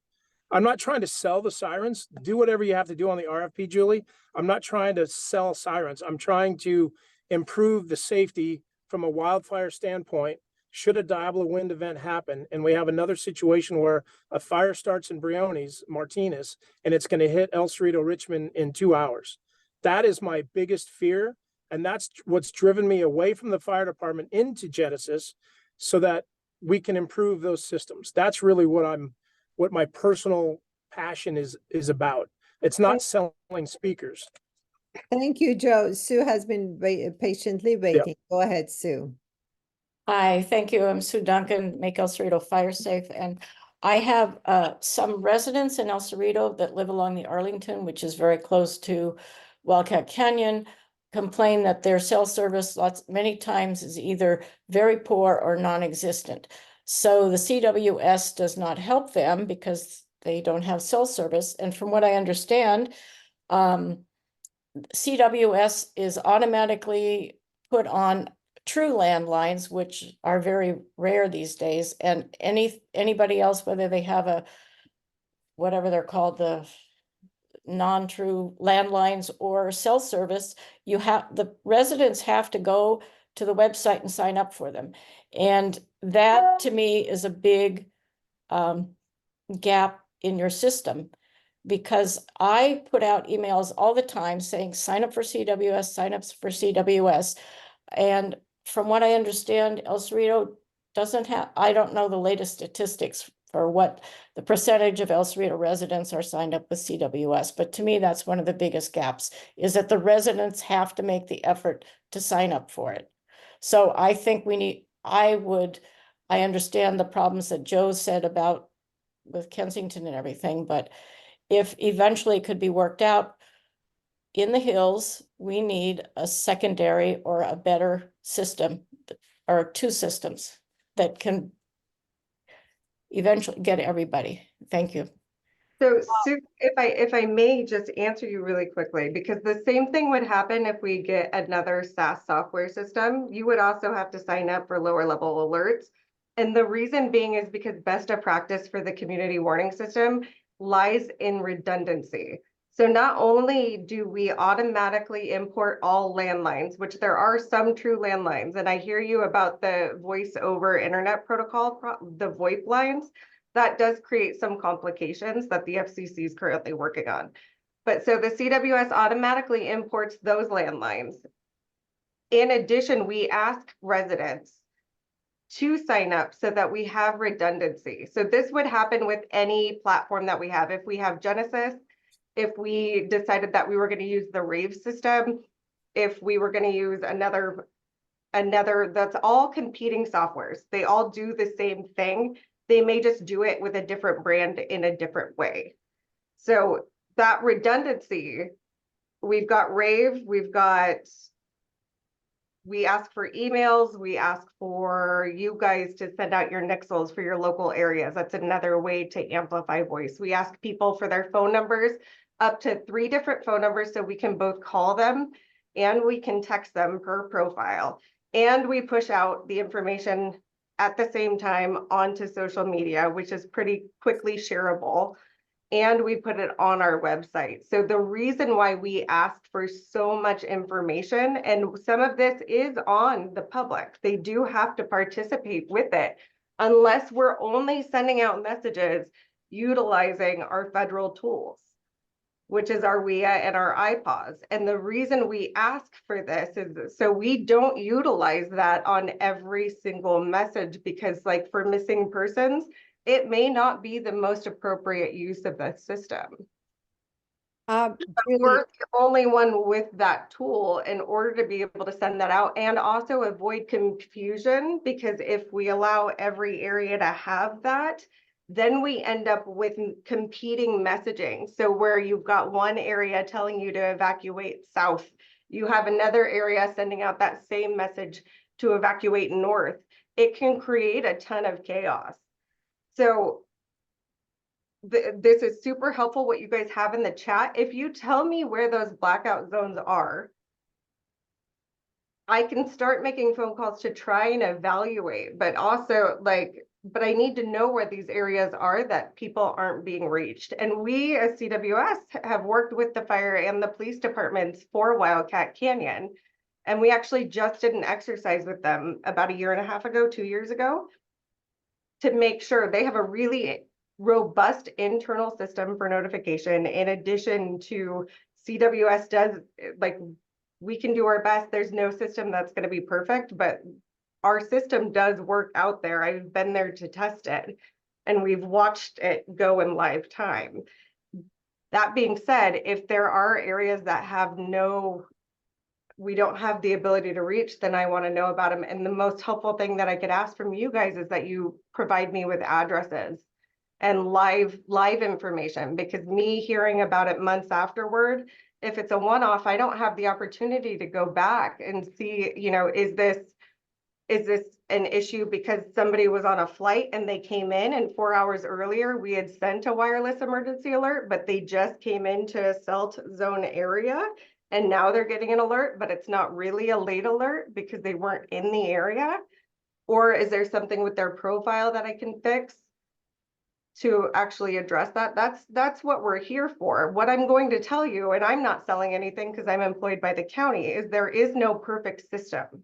I'm not trying to sell the sirens. Do whatever you have to do on the RFP, Julie. I'm not trying to sell sirens. I'm trying to improve the safety from a wildfire standpoint. Should a Diablo wind event happen and we have another situation where a fire starts in Briones, Martinez, and it's going to hit El Cerrito, Richmond in 2 hours. That is my biggest fear. And that's what's driven me away from the fire department into Genasys, so that we can improve those systems. That's really what my personal passion is about. It's not selling speakers. Thank you, Joe. Sue has been patiently waiting. Yeah. Go ahead, Sue. Hi, thank you. I'm Sue Duncan, Make El Cerrito Fire Safe. And I have some residents in El Cerrito that live along the Arlington, which is very close to Wildcat Canyon, complain that their cell service many times is either very poor or non-existent. So the CWS does not help them because they don't have cell service. And from what I understand, CWS is automatically put on true landlines, which are very rare these days, and anybody else, whether they have a, whatever they're called, the non-true landlines or cell service, the residents have to go to the website and sign up for them. And that to me is a big gap in your system, because I put out emails all the time saying, sign up for CWS, sign up for CWS. And from what I understand, El Cerrito doesn't have, I don't know the latest statistics for what the percentage of El Cerrito residents are signed up with CWS. But to me, that's one of the biggest gaps, is that the residents have to make the effort to sign up for it. So I think I understand the problems that Joe said about with Kensington and everything, but if eventually it could be worked out in the hills, we need a secondary or a better system, or two systems that can eventually get everybody. Thank you. So Sue, if I may just answer you really quickly, because the same thing would happen if we get another SaaS software system. You would also have to sign up for lower level alerts. And the reason being is because best of practice for the community warning system lies in redundancy. So not only do we automatically import all landlines, which there are some true landlines, and I hear you about the voice over internet protocol, the VoIP lines, that does create some complications that the FCC is currently working on. But so the CWS automatically imports those landlines. In addition, we ask residents to sign up so that we have redundancy. So this would happen with any platform that we have. If we have Genasys, if we decided that we were going to use the Rave system, if we were going to use another, that's all competing softwares. They all do the same thing. They may just do it with a different brand in a different way. So that redundancy, we've got Rave, we ask for emails, we ask for you guys to send out your Nichols for your local areas. That's another way to amplify voice. We ask people for their phone numbers, up to 3 different phone numbers, so we can both call them and we can text them per profile. And we push out the information at the same time onto social media, which is pretty quickly shareable. And we put it on our website. So the reason why we asked for so much information, and some of this is on the public, they do have to participate with it, unless we're only sending out messages utilizing our federal tools, which is our WIA and our IPAWS. And the reason we ask for this is so we don't utilize that on every single message, because like for missing persons, it may not be the most appropriate use of the system. We're the only one with that tool in order to be able to send that out and also avoid confusion, because if we allow every area to have that, then we end up with competing messaging. So where you've got one area telling you to evacuate south, you have another area sending out that same message to evacuate north. It can create a ton of chaos. So this is super helpful what you guys have in the chat. If you tell me where those blackout zones are, I can start making phone calls to try and evaluate, but also but I need to know where these areas are that people aren't being reached. And we as CWS have worked with the fire and the police departments for Wildcat Canyon. And we actually just did an exercise with them about 1.5 years ago, 2 years ago, to make sure they have a really robust internal system for notification. In addition to CWS does, we can do our best. There's no system that's going to be perfect, but our system does work out there. I've been there to test it and we've watched it go in live time. That being said, if there are areas that have we don't have the ability to reach, then I want to know about them. And the most helpful thing that I could ask from you guys is that you provide me with addresses and live information, because me hearing about it months afterward, if it's a one-off, I don't have the opportunity to go back and see, is this an issue because somebody was on a flight and they came in and 4 hours earlier we had sent a wireless emergency alert, but they just came into a SELT zone area and now they're getting an alert, but it's not really a late alert because they weren't in the area? Or is there something with their profile that I can fix to actually address that? That's what we're here for. What I'm going to tell you, and I'm not selling anything because I'm employed by the county, is there is no perfect system.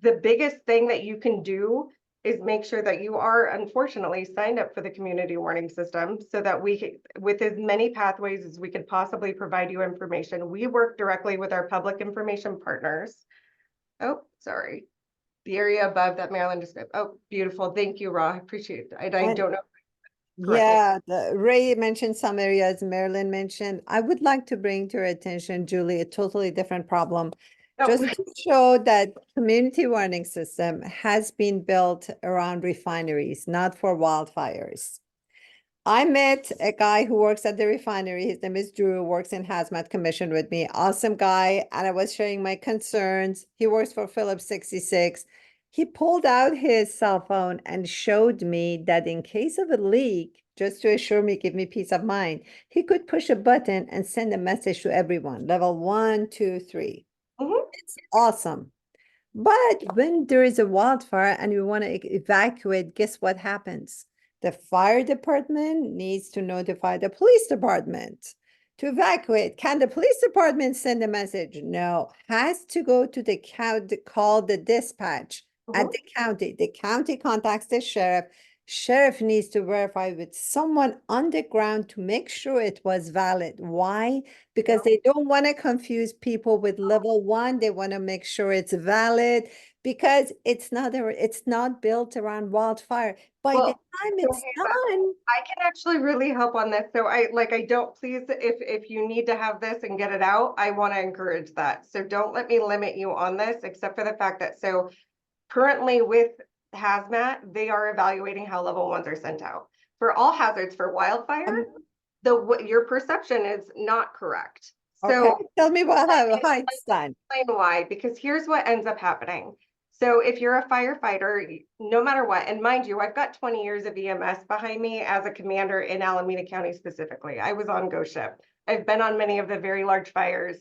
The biggest thing that you can do is make sure that you are unfortunately signed up for the community warning system so that we, with as many pathways as we could possibly provide you information. We work directly with our public information partners. Oh, sorry. The area above that Marilyn described. Oh, beautiful. Thank you, Ra. I appreciate it. I don't know. Yeah, Ray mentioned some areas, Marilyn mentioned. I would like to bring to your attention, Julie, a totally different problem. Just to show that community warning system has been built around refineries, not for wildfires. I met a guy who works at the refinery. His name is Drew, works in Hazmat Commission with me. Awesome guy. And I was sharing my concerns. He works for Phillips 66. He pulled out his cell phone and showed me that in case of a leak, just to assure me, give me peace of mind, he could push a button and send a message to everyone, level 1, 2, 3. It's awesome. But when there is a wildfire and we want to evacuate, guess what happens? The fire department needs to notify the police department to evacuate. Can the police department send a message? No, has to go to the county, call the dispatch at the county. The county contacts the sheriff. Sheriff needs to verify with someone on the ground to make sure it was valid. Why? Because they don't want to confuse people with level 1. They want to make sure it's valid because it's not built around wildfire. By the time it's done, I can actually really help on this. So I don't, please, if you need to have this and get it out, I want to encourage that. So don't let me limit you on this, except for the fact that, so currently with hazmat, they are evaluating how level 1s are sent out. For all hazards for wildfire, your perception is not correct. So okay, tell me how it's done. Explain why, because here's what ends up happening. So if you're a firefighter, no matter what, and mind you, I've got 20 years of EMS behind me as a commander in Alameda County specifically. I was on Ghost Ship. I've been on many of the very large fires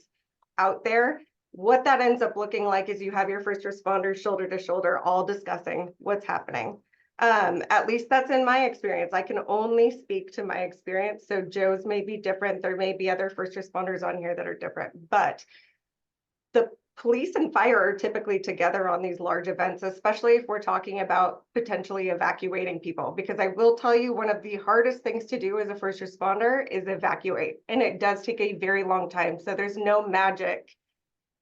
out there. What that ends up looking like is you have your first responders shoulder to shoulder, all discussing what's happening. At least that's in my experience. I can only speak to my experience. So Joe's may be different. There may be other first responders on here that are different, but the police and fire are typically together on these large events, especially if we're talking about potentially evacuating people. Because I will tell you, one of the hardest things to do as a first responder is evacuate. And it does take a very long time. So there's no magic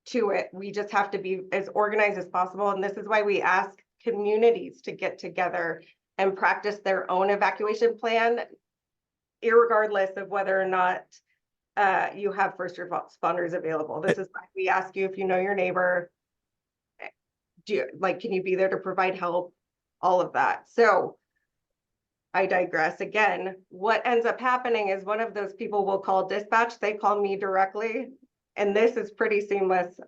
to it. We just have to be as organized as possible. And this is why we ask communities to get together and practice their own evacuation plan, irregardless of whether or not you have first responders available. This is why we ask you if you know your neighbor. Can you be there to provide help? All of that. So I digress again. What ends up happening is one of those people will call dispatch. They call me directly. And this is pretty seamless.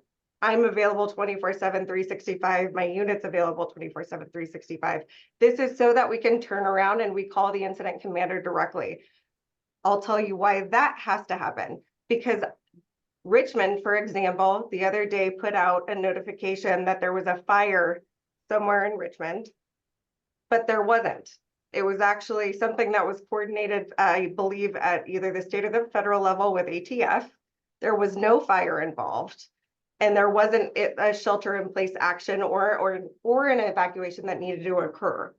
I'm available 24/7, 365. My unit's available 24/7, 365. This is so that we can turn around and we call the incident commander directly. I'll tell you why that has to happen. Because Richmond, for example, the other day put out a notification that there was a fire somewhere in Richmond, but there wasn't. It was actually something that was coordinated, I believe, at either the state or the federal level with ATF. There was no fire involved, and there wasn't a shelter-in-place action or an evacuation that needed to occur.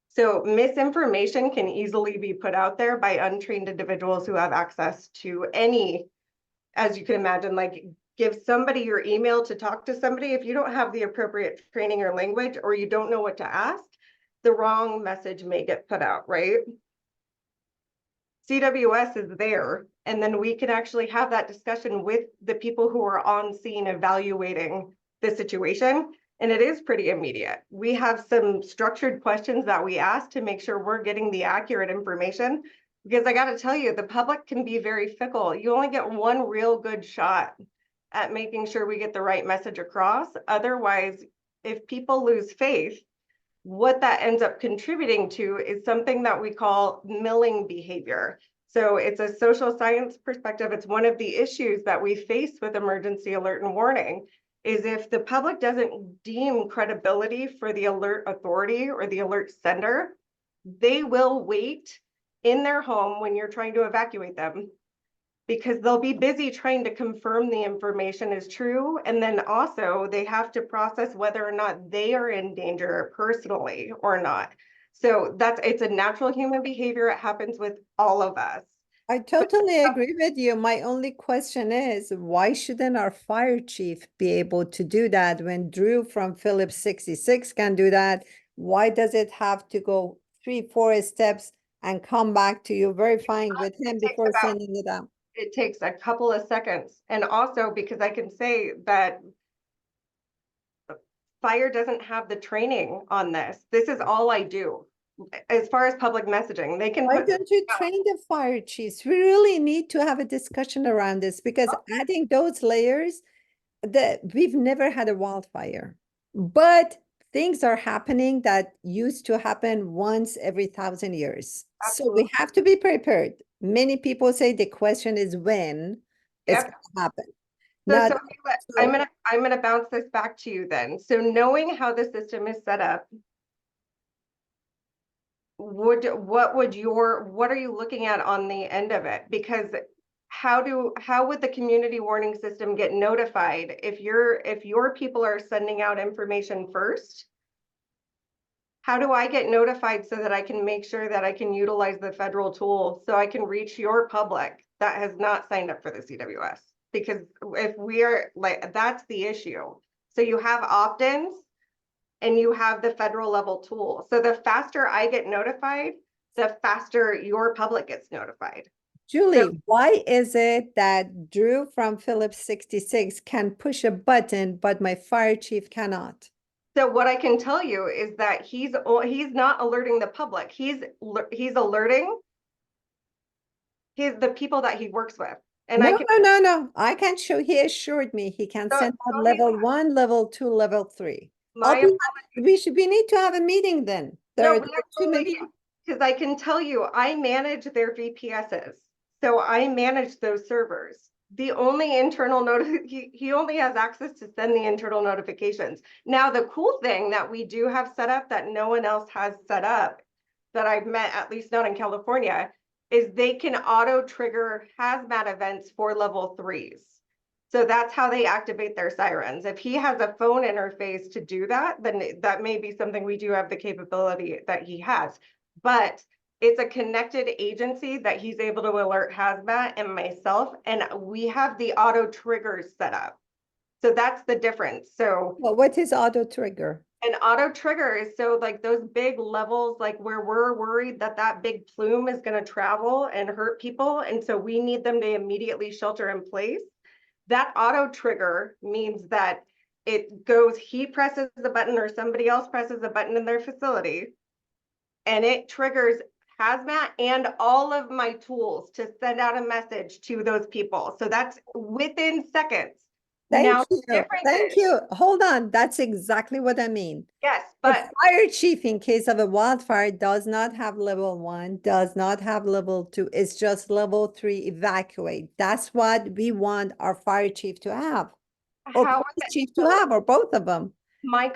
So misinformation can easily be put out there by untrained individuals who have access to any, as you can imagine, like give somebody your email to talk to somebody. If you don't have the appropriate training or language, or you don't know what to ask, the wrong message may get put out, right? CWS is there, and then we can actually have that discussion with the people who are on scene evaluating the situation. And it is pretty immediate. We have some structured questions that we ask to make sure we're getting the accurate information, because I got to tell you, the public can be very fickle. You only get one real good shot at making sure we get the right message across. Otherwise, if people lose faith, what that ends up contributing to is something that we call milling behavior. So it's a social science perspective. It's one of the issues that we face with emergency alert and warning is if the public doesn't deem credibility for the alert authority or the alert sender, they will wait in their home when you're trying to evacuate them because they'll be busy trying to confirm the information is true. And then also they have to process whether or not they are in danger personally or not. So it's a natural human behavior. It happens with all of us. I totally agree with you. My only question is, why shouldn't our fire chief be able to do that when Drew from Phillips 66 can do that? Why does it have to go 3-4 steps and come back to you verifying with him before sending it out? It takes a couple of seconds. And also because I can say that fire doesn't have the training on this. This is all I do. As far as public messaging, they can. Why don't you train the fire chiefs? We really need to have a discussion around this because adding those layers, we've never had a wildfire, but things are happening that used to happen once every 1,000 years. So we have to be prepared. Many people say the question is when it's going to happen. So I'm gonna bounce this back to you then. So knowing how the system is set up, what are you looking at on the end of it? Because how would the community warning system get notified if your people are sending out information first? How do I get notified so that I can make sure that I can utilize the federal tool so I can reach your public that has not signed up for the CWS? Because if we are like, that's the issue. So you have opt-ins and you have the federal level tool. So the faster I get notified, the faster your public gets notified. Julie, why is it that Drew from Phillips 66 can push a button, but my fire chief cannot? So what I can tell you is that he's not alerting the public. He's alerting the people that he works with. And no. I can show, he assured me he can send out level 1, level 2, level 3. We need to have a meeting then. Because I can tell you, I manage their VPSs. So I manage those servers. The only internal he only has access to send the internal notifications. Now, the cool thing that we do have set up that no one else has set up that I've met, at least not in California, is they can auto trigger hazmat events for level 3s. So that's how they activate their sirens. If he has a phone interface to do that, then that may be something we do have the capability that he has. But it's a connected agency that he's able to alert hazmat and myself, and we have the auto triggers set up. So that's the difference. So what is auto trigger? An auto trigger is so like those big levels, like where we're worried that big plume is going to travel and hurt people. And so we need them to immediately shelter in place. That auto trigger means that it goes, he presses the button or somebody else presses a button in their facility, and it triggers hazmat and all of my tools to send out a message to those people. So that's within seconds. Thank you. Hold on. That's exactly what I mean. Yes, but the fire chief, in case of a wildfire, does not have level 1, does not have level 2. It's just level 3 evacuate. That's what we want our fire chief to have, or police chief to have, or both of them.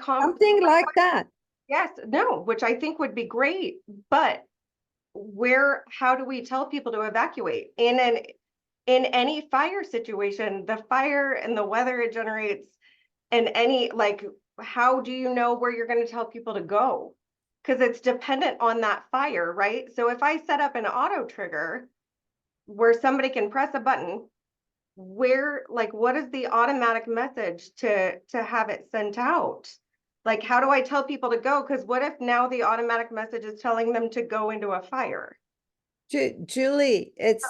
Something like that. Yes, no, which I think would be great. But how do we tell people to evacuate in any fire situation? The fire and the weather it generates, and how do you know where you're going to tell people to go? Because it's dependent on that fire, right? So if I set up an auto trigger where somebody can press a button, what is the automatic message to have it sent out? Like, how do I tell people to go? Because what if now the automatic message is telling them to go into a fire? Julie, it's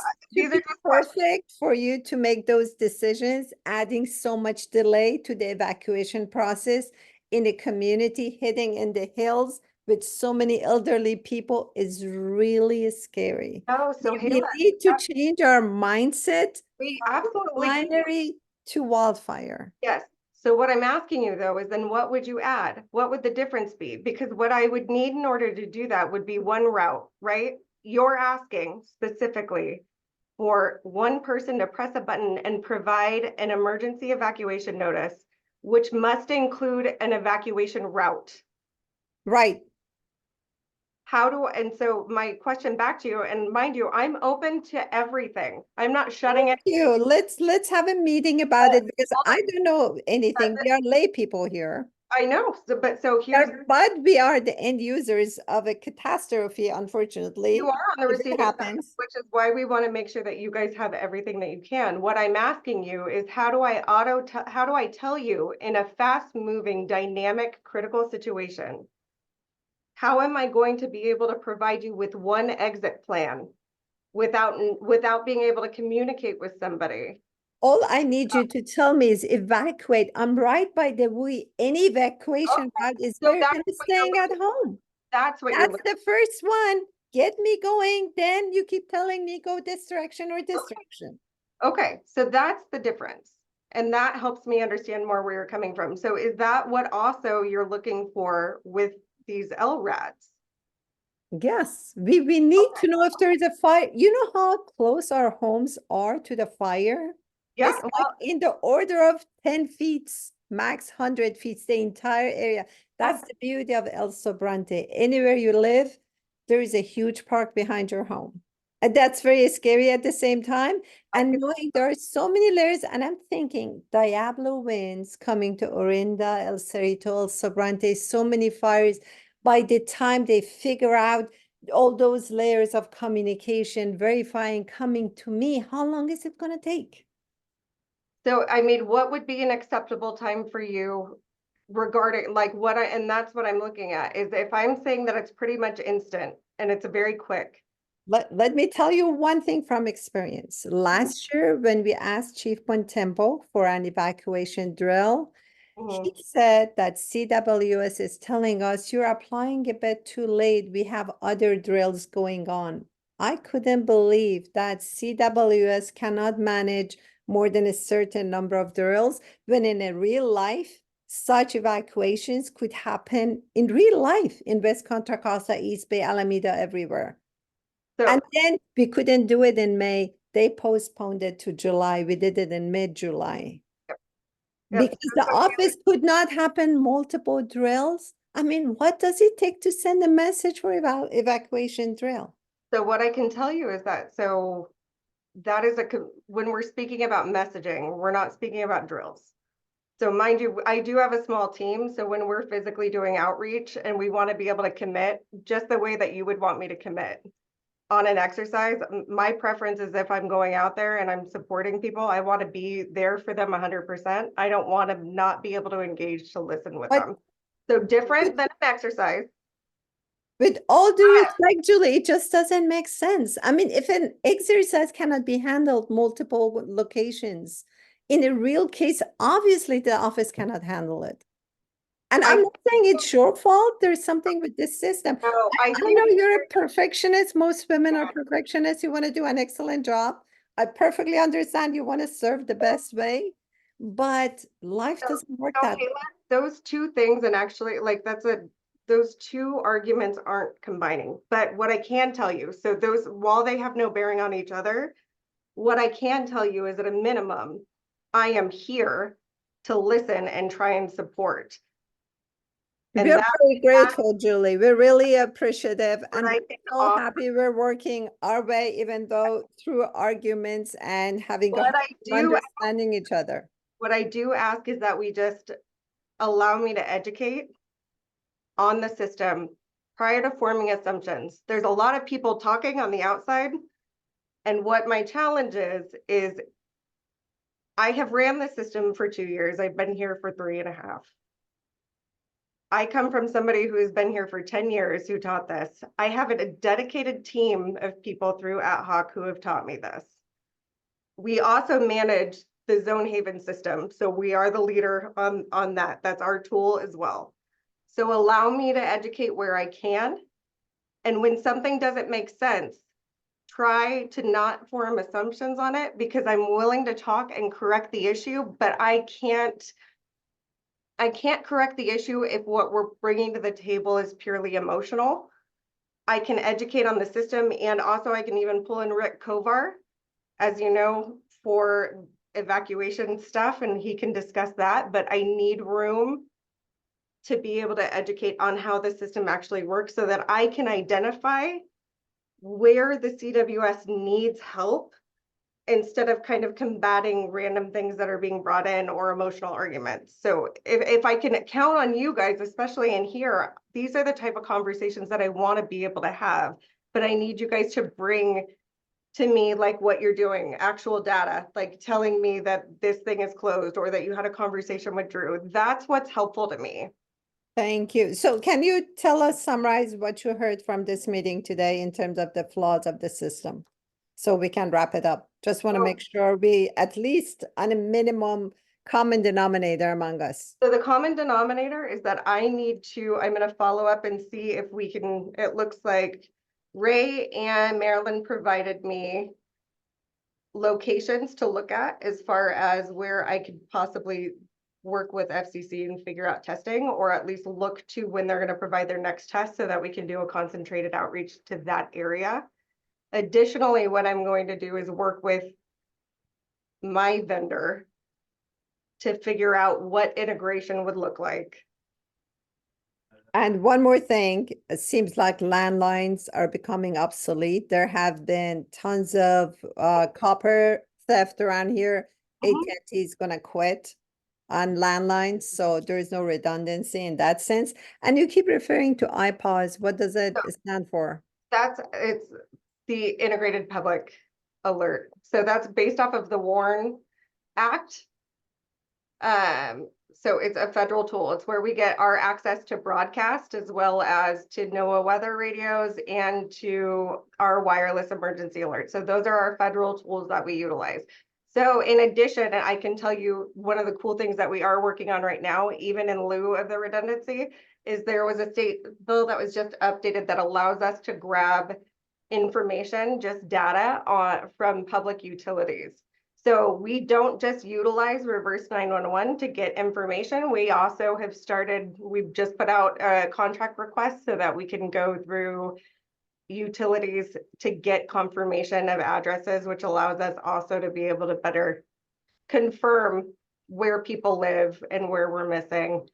perfect for you to make those decisions. Adding so much delay to the evacuation process in a community hitting in the hills with so many elderly people is really scary. Oh, so we need to change our mindset. We absolutely binary to wildfire. Yes. So what I'm asking you though is then what would you add? What would the difference be? Because what I would need in order to do that would be one route, right? you're asking specifically for one person to press a button and provide an emergency evacuation notice, which must include an evacuation route. Right. And so my question back to you, and mind you, I'm open to everything. I'm not shutting it. Thank you. Let's have a meeting about it because I don't know anything. We are lay people here. I know, so here's. But we are the end users of a catastrophe, unfortunately. You are on the If it receiving side, happens. which is why we want to make sure that you guys have everything that you can. What I'm asking you is how do I tell you in a fast moving, dynamic, critical situation, how am I going to be able to provide you with one exit plan without being able to communicate with somebody? All I need you to tell me is evacuate. I'm right by the way. Any evacuation route is So better that's than what staying at home. That's what That's the first one. Get me going. Then you keep telling me go this direction or this direction. Okay, so that's the difference. And that helps me understand more where you're coming from. So is that what also you're looking for with these LRADs? Yes, we need to know if there is a fire. You know how close our homes are to the fire? Yeah, It's like in the order of 10 feet, max 100 feet, the entire area. That's the beauty of El Sobrante. Anywhere you live, there is a huge park behind your home. And that's very scary at the same time. And knowing there are so many layers, and I'm thinking Diablo winds coming to Orinda, El Cerrito, El Sobrante, so many fires. By the time they figure out all those layers of communication, verifying, coming to me, how long is it going to take? So, I mean, what would be an acceptable time for you regarding like and that's what I'm looking at is if I'm saying that it's pretty much instant and it's very quick. Let me tell you one thing from experience. Last year, when we asked Chief Bontempo for an evacuation drill, he said that CWS is telling us you're applying a bit too late. We have other drills going on. I couldn't believe that CWS cannot manage more than a certain number of drills when in a real life, such evacuations could happen in real life in West Contra Costa, East Bay, Alameda, everywhere. And then we couldn't do it in May. They postponed it to July. We did it in mid-July. Because the office could not happen multiple drills. I mean, what does it take to send a message for evacuation drill? So what I can tell you is that, that is when we're speaking about messaging, we're not speaking about drills. So mind you, I do have a small team. So when we're physically doing outreach and we want to be able to commit just the way that you would want me to commit on an exercise, my preference is if I'm going out there and I'm supporting people, I want to be there for them 100%. I don't want to not be able to engage to listen with them. So different than an exercise. With all due respect, Julie, it just doesn't make sense. I mean, if an exercise cannot be handled multiple locations, in a real case, obviously the office cannot handle it. And I'm not saying it's your fault. There's something with this system. No, I know you're a perfectionist. Most women are perfectionists. You want to do an excellent job. I perfectly understand you want to serve the best way, but life doesn't work that way. Those two things, and actually, like those two arguments aren't combining. But what I can tell you, so those, while they have no bearing on each other, what I can tell you is at a minimum, I am here to listen and try and support. And we're very grateful, Julie. We're really appreciative and we're so happy we're working our way, even though through arguments and having understanding each other. What I do ask is that we just allow me to educate on the system prior to forming assumptions. There's a lot of people talking on the outside. And what my challenge is I have ran the system for 2 years. I've been here for 3.5. I come from somebody who has been here for 10 years who taught this. I have a dedicated team of people through ad hoc who have taught me this. We also manage the Zone Haven system. So we are the leader on that. That's our tool as well. So allow me to educate where I can. And when something doesn't make sense, try to not form assumptions on it because I'm willing to talk and correct the issue, but I can't correct the issue if what we're bringing to the table is purely emotional. I can educate on the system, and also I can even pull in Rick Kovar, as you know, for evacuation stuff, and he can discuss that, but I need room to be able to educate on how the system actually works so that I can identify where the CWS needs help instead of kind of combating random things that are being brought in or emotional arguments. So if I can count on you guys, especially in here, these are the type of conversations that I want to be able to have, but I need you guys to bring to me like what you're doing, actual data, like telling me that this thing is closed or that you had a conversation with Drew. That's what's helpful to me. Thank you. So can you summarize what you heard from this meeting today in terms of the flaws of the system? So we can wrap it up. Just want to make sure we at least on a minimum common denominator among us. So the common denominator is that I'm going to follow up and see if we can, it looks like Ray and Marilyn provided me locations to look at as far as where I could possibly work with FCC and figure out testing, or at least look to when they're going to provide their next test so that we can do a concentrated outreach to that area. Additionally, what I'm going to do is work with my vendor to figure out what integration would look like. And one more thing, it seems like landlines are becoming obsolete. There have been tons of copper theft around here. AT&T is gonna quit on landlines, so there is no redundancy in that sense. And you keep referring to IPAWS. What does it stand for? It's the Integrated Public Alert. So that's based off of the WARN Act. So it's a federal tool. It's where we get our access to broadcast as well as to NOAA weather radios and to our wireless emergency alerts. So those are our federal tools that we utilize. So in addition, I can tell you one of the cool things that we are working on right now, even in lieu of the redundancy, is there was a state bill that was just updated that allows us to grab information, just data from public utilities. So we don't just utilize reverse 911 to get information. We also have we've just put out a contract request so that we can go through utilities to get confirmation of addresses, which allows us also to be able to better confirm where people live and where we're missing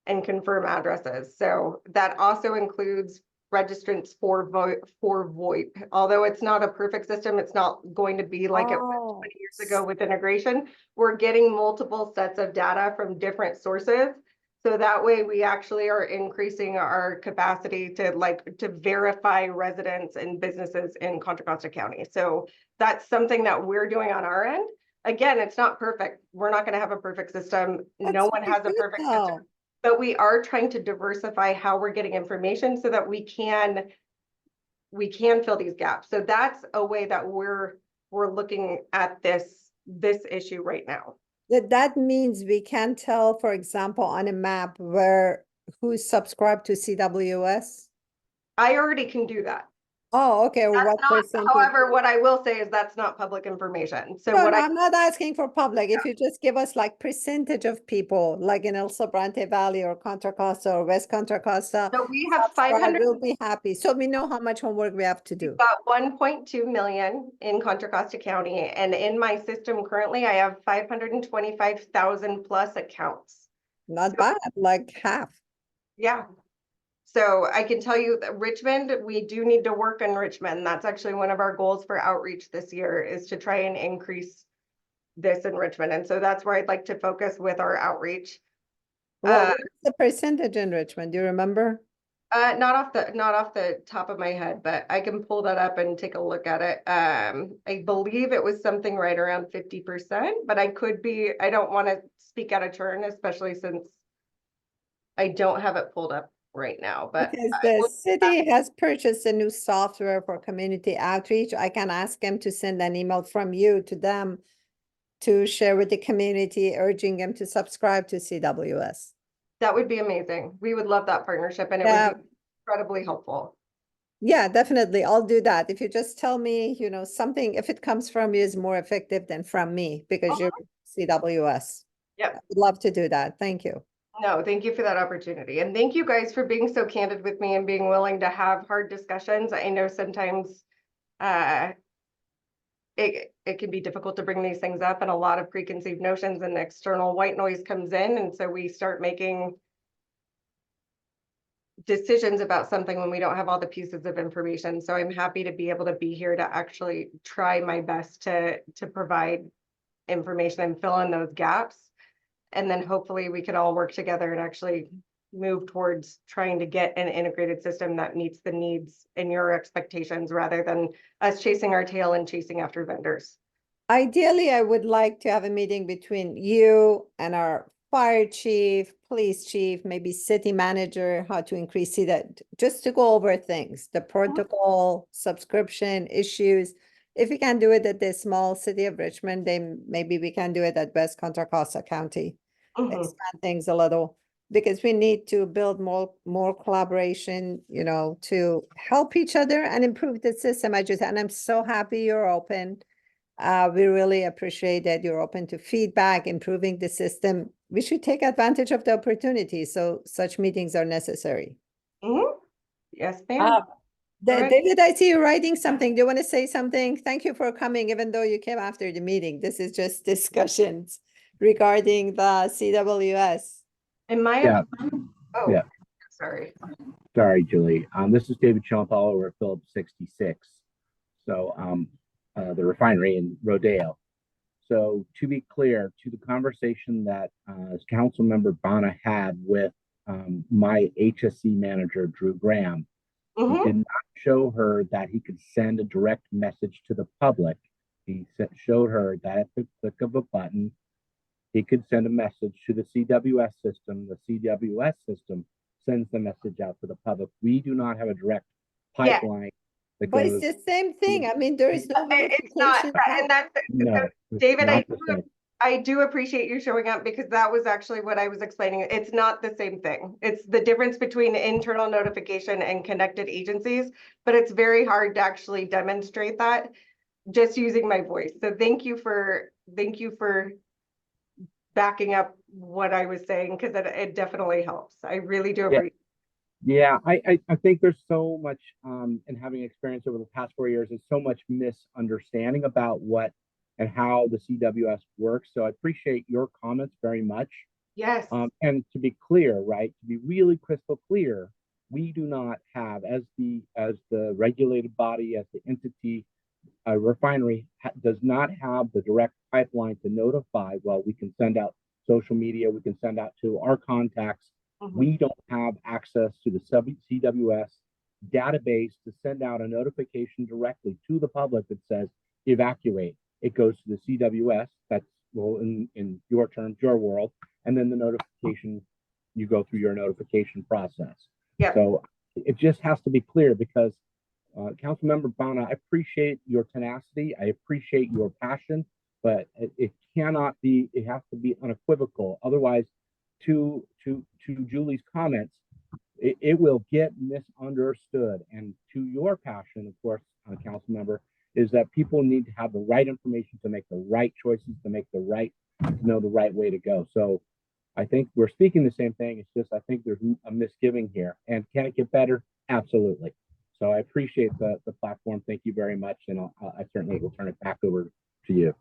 and confirm addresses. So that also includes registrants for VoIP. Although it's not a perfect system, it's not going to be like it was 20 years ago with integration. We're getting multiple sets of data from different sources. So that way we actually are increasing our capacity to verify residents and businesses in Contra Costa County. So that's something that we're doing on our end. Again, it's not perfect. We're not going to have a perfect system. No one has a perfect system. But we are trying to diversify how we're getting information so that we can fill these gaps. So that's a way that we're looking at this issue right now. That means we can tell, for example, on a map who's subscribed to CWS. I already can do that. Oh, okay. What percentage? However, what I will say is that's not public information. So No, I'm not asking for public. If you just give us like percentage of people, like in El Sobrante Valley or Contra Costa or West Contra Costa. So we have 500. We'll be happy. So we know how much homework we have to do. We've got 1.2 million in Contra Costa County, and in my system currently, I have 525,000 plus accounts. Not bad, like half. Yeah. So I can tell you that Richmond, we do need to work in Richmond. That's actually one of our goals for outreach this year, is to try and increase this in Richmond. And so that's where I'd like to focus with our outreach. What's the percentage in Richmond? Do you remember? Not off the top of my head, but I can pull that up and take a look at it. I believe it was something right around 50%, but I don't want to speak out of turn, especially since I don't have it pulled up right now. But because the city has purchased a new software for community outreach, I can ask them to send an email from you to them to share with the community, urging them to subscribe to CWS. That would be amazing. We would love that partnership, and it would be incredibly helpful. Yeah, definitely. I'll do that. If you just tell me, something, if it comes from you, is more effective than from me because you're CWS. Yeah, I'd love to do that. Thank you. No, thank you for that opportunity. And thank you guys for being so candid with me and being willing to have hard discussions. I know sometimes it can be difficult to bring these things up, and a lot of preconceived notions and external white noise comes in. And so we start making decisions about something when we don't have all the pieces of information. So I'm happy to be able to be here to actually try my best to provide information and fill in those gaps. And then hopefully we can all work together and actually move towards trying to get an integrated system that meets the needs and your expectations rather than us chasing our tail and chasing after vendors. Ideally, I would like to have a meeting between you and our fire chief, police chief, maybe city manager, how to increase that, just to go over things, the protocol, subscription issues. If we can do it at the small city of Richmond, then maybe we can do it at West Contra Costa County. Expand things a little, because we need to build more collaboration, you know, to help each other and improve the system. And I'm so happy you're open. We really appreciate that you're open to feedback, improving the system. We should take advantage of the opportunity. So such meetings are necessary. Yes, ma'am. David, I see you writing something. Do you want to say something? Thank you for coming, even though you came after the meeting. This is just discussions regarding the CWS. In my Yeah. Oh, Yeah. sorry. Sorry, Julie. This is David Champal over at Phillips 66. So the refinery in Rodeo. So to be clear, to the conversation that Councilmember Bana had with my HSC manager, Drew Graham, he did not show her that he could send a direct message to the public. He showed her that at the click of a button, he could send a message to the CWS system. The CWS system sends the message out to the public. We do not have a direct pipeline. That But goes, it's the same thing. I mean, there is no It's not, and that's no, it's David, not the same. I do appreciate you showing up, because that was actually what I was explaining. It's not the same thing. It's the difference between internal notification and connected agencies, but it's very hard to actually demonstrate that just using my voice. So thank you for backing up what I was saying, because it definitely helps. I really do appreciate it. Yeah, I think there's so much in having experience over the past 4 years, there's so much misunderstanding about what and how the CWS works. So I appreciate your comments very much. Yes. And to be clear, right, to be really crystal clear, we do not have, as the regulated body, as the entity, a refinery does not have the direct pipeline to notify. Well, we can send out social media, we can send out to our contacts. We don't have access to the CWS database to send out a notification directly to the public that says evacuate. It goes to the CWS, that's, well, in your terms, your world, and then the notification, you go through your notification process. Yeah. So it just has to be clear, because Councilmember Bana, I appreciate your tenacity, I appreciate your passion, but it cannot be, it has to be unequivocal. Otherwise, to Julie's comments, it will get misunderstood. And to your passion, of course, council member, is that people need to have the right information to make the right choices, to know the right way to go. So I think we're speaking the same thing. It's just, I think there's a misgiving here. And can it get better? Absolutely. So I appreciate the platform. Thank you very much. And I certainly will turn it back over to you.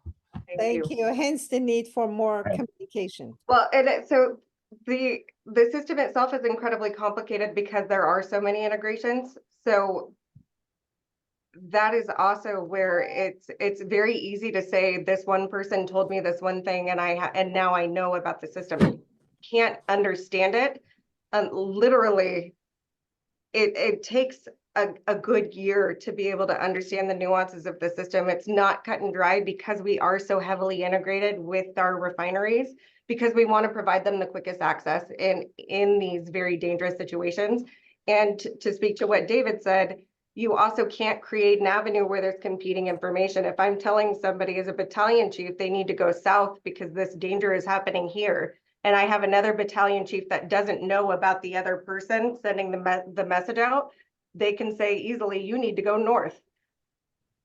Thank you. Hence the need for more communication. Well, so the system itself is incredibly complicated because there are so many integrations. So that is also where it's very easy to say this one person told me this one thing, and now I know about the system. Can't understand it. Literally, it takes a good year to be able to understand the nuances of the system. It's not cut and dry because we are so heavily integrated with our refineries, because we want to provide them the quickest access in these very dangerous situations. And to speak to what David said, you also can't create an avenue where there's competing information. If I'm telling somebody as a battalion chief, they need to go south because this danger is happening here, and I have another battalion chief that doesn't know about the other person sending the message out, they can say easily, you need to go north.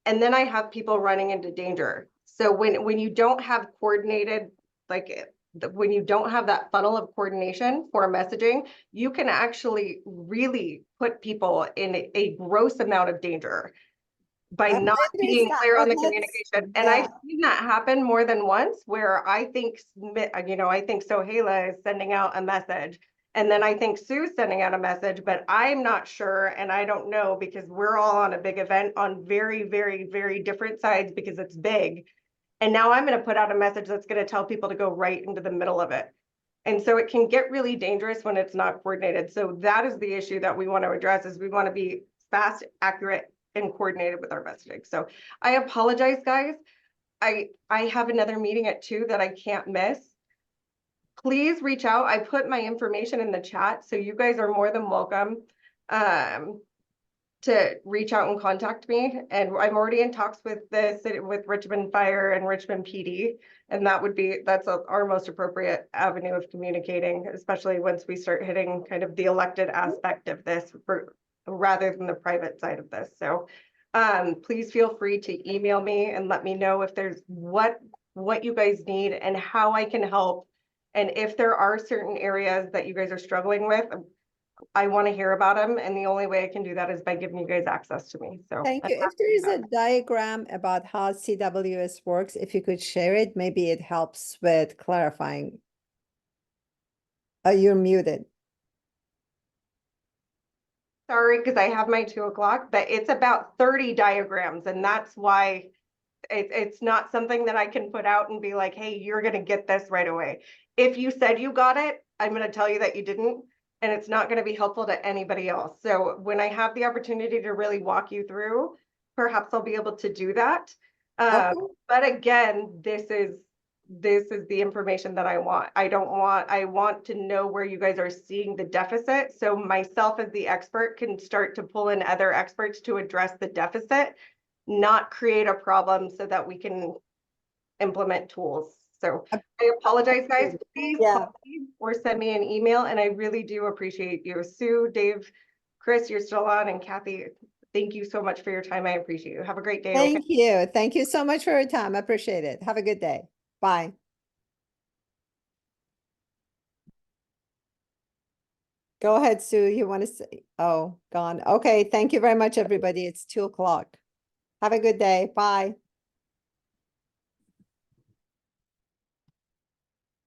And then I have people running into danger. So when you don't have coordinated, like when you don't have that funnel of coordination for messaging, you can actually really put people in a gross amount of danger by not being clear on the communication. And I've seen that happen more than once, where I think, I think Soheila is sending out a message, and then I think Sue's sending out a message, but I'm not sure, and I don't know, because we're all on a big event on very, very, very different sides because it's big. And now I'm going to put out a message that's going to tell people to go right into the middle of it. And so it can get really dangerous when it's not coordinated. So that is the issue that we want to address, is we want to be fast, accurate, and coordinated with our messaging. So I apologize, guys. I have another meeting at 2 that I can't miss. Please reach out. I put my information in the chat, so you guys are more than welcome to reach out and contact me. And I'm already in talks with the city, with Richmond Fire and Richmond PD, and that's our most appropriate avenue of communicating, especially once we start hitting kind of the elected aspect of this rather than the private side of this. So please feel free to email me and let me know if there's what you guys need and how I can help. And if there are certain areas that you guys are struggling with, I want to hear about them. And the only way I can do that is by giving you guys access to me. So Thank you. If there is a diagram about how CWS works, if you could share it, maybe it helps with clarifying. You're muted. Sorry, because I have my 2 o'clock, but it's about 30 diagrams, and that's why it's not something that I can put out and be like, hey, you're going to get this right away. If you said you got it, I'm going to tell you that you didn't, and it's not going to be helpful to anybody else. So when I have the opportunity to really walk you through, perhaps I'll be able to do that. But again, this is the information that I want. I want to know where you guys are seeing the deficit. So myself as the expert can start to pull in other experts to address the deficit, not create a problem so that we can implement tools. So I apologize, guys. Please call me or send me an email. And I really do appreciate you. Sue, Dave, Chris, you're still on, and Kathy, thank you so much for your time. I appreciate you. Have a great day. Thank you. Thank you so much for your time. I appreciate it. Have a good day. Bye. Go ahead, Sue. You want to say? Oh, gone. Okay. Thank you very much, everybody. It's 2 o'clock. Have a good day. Bye.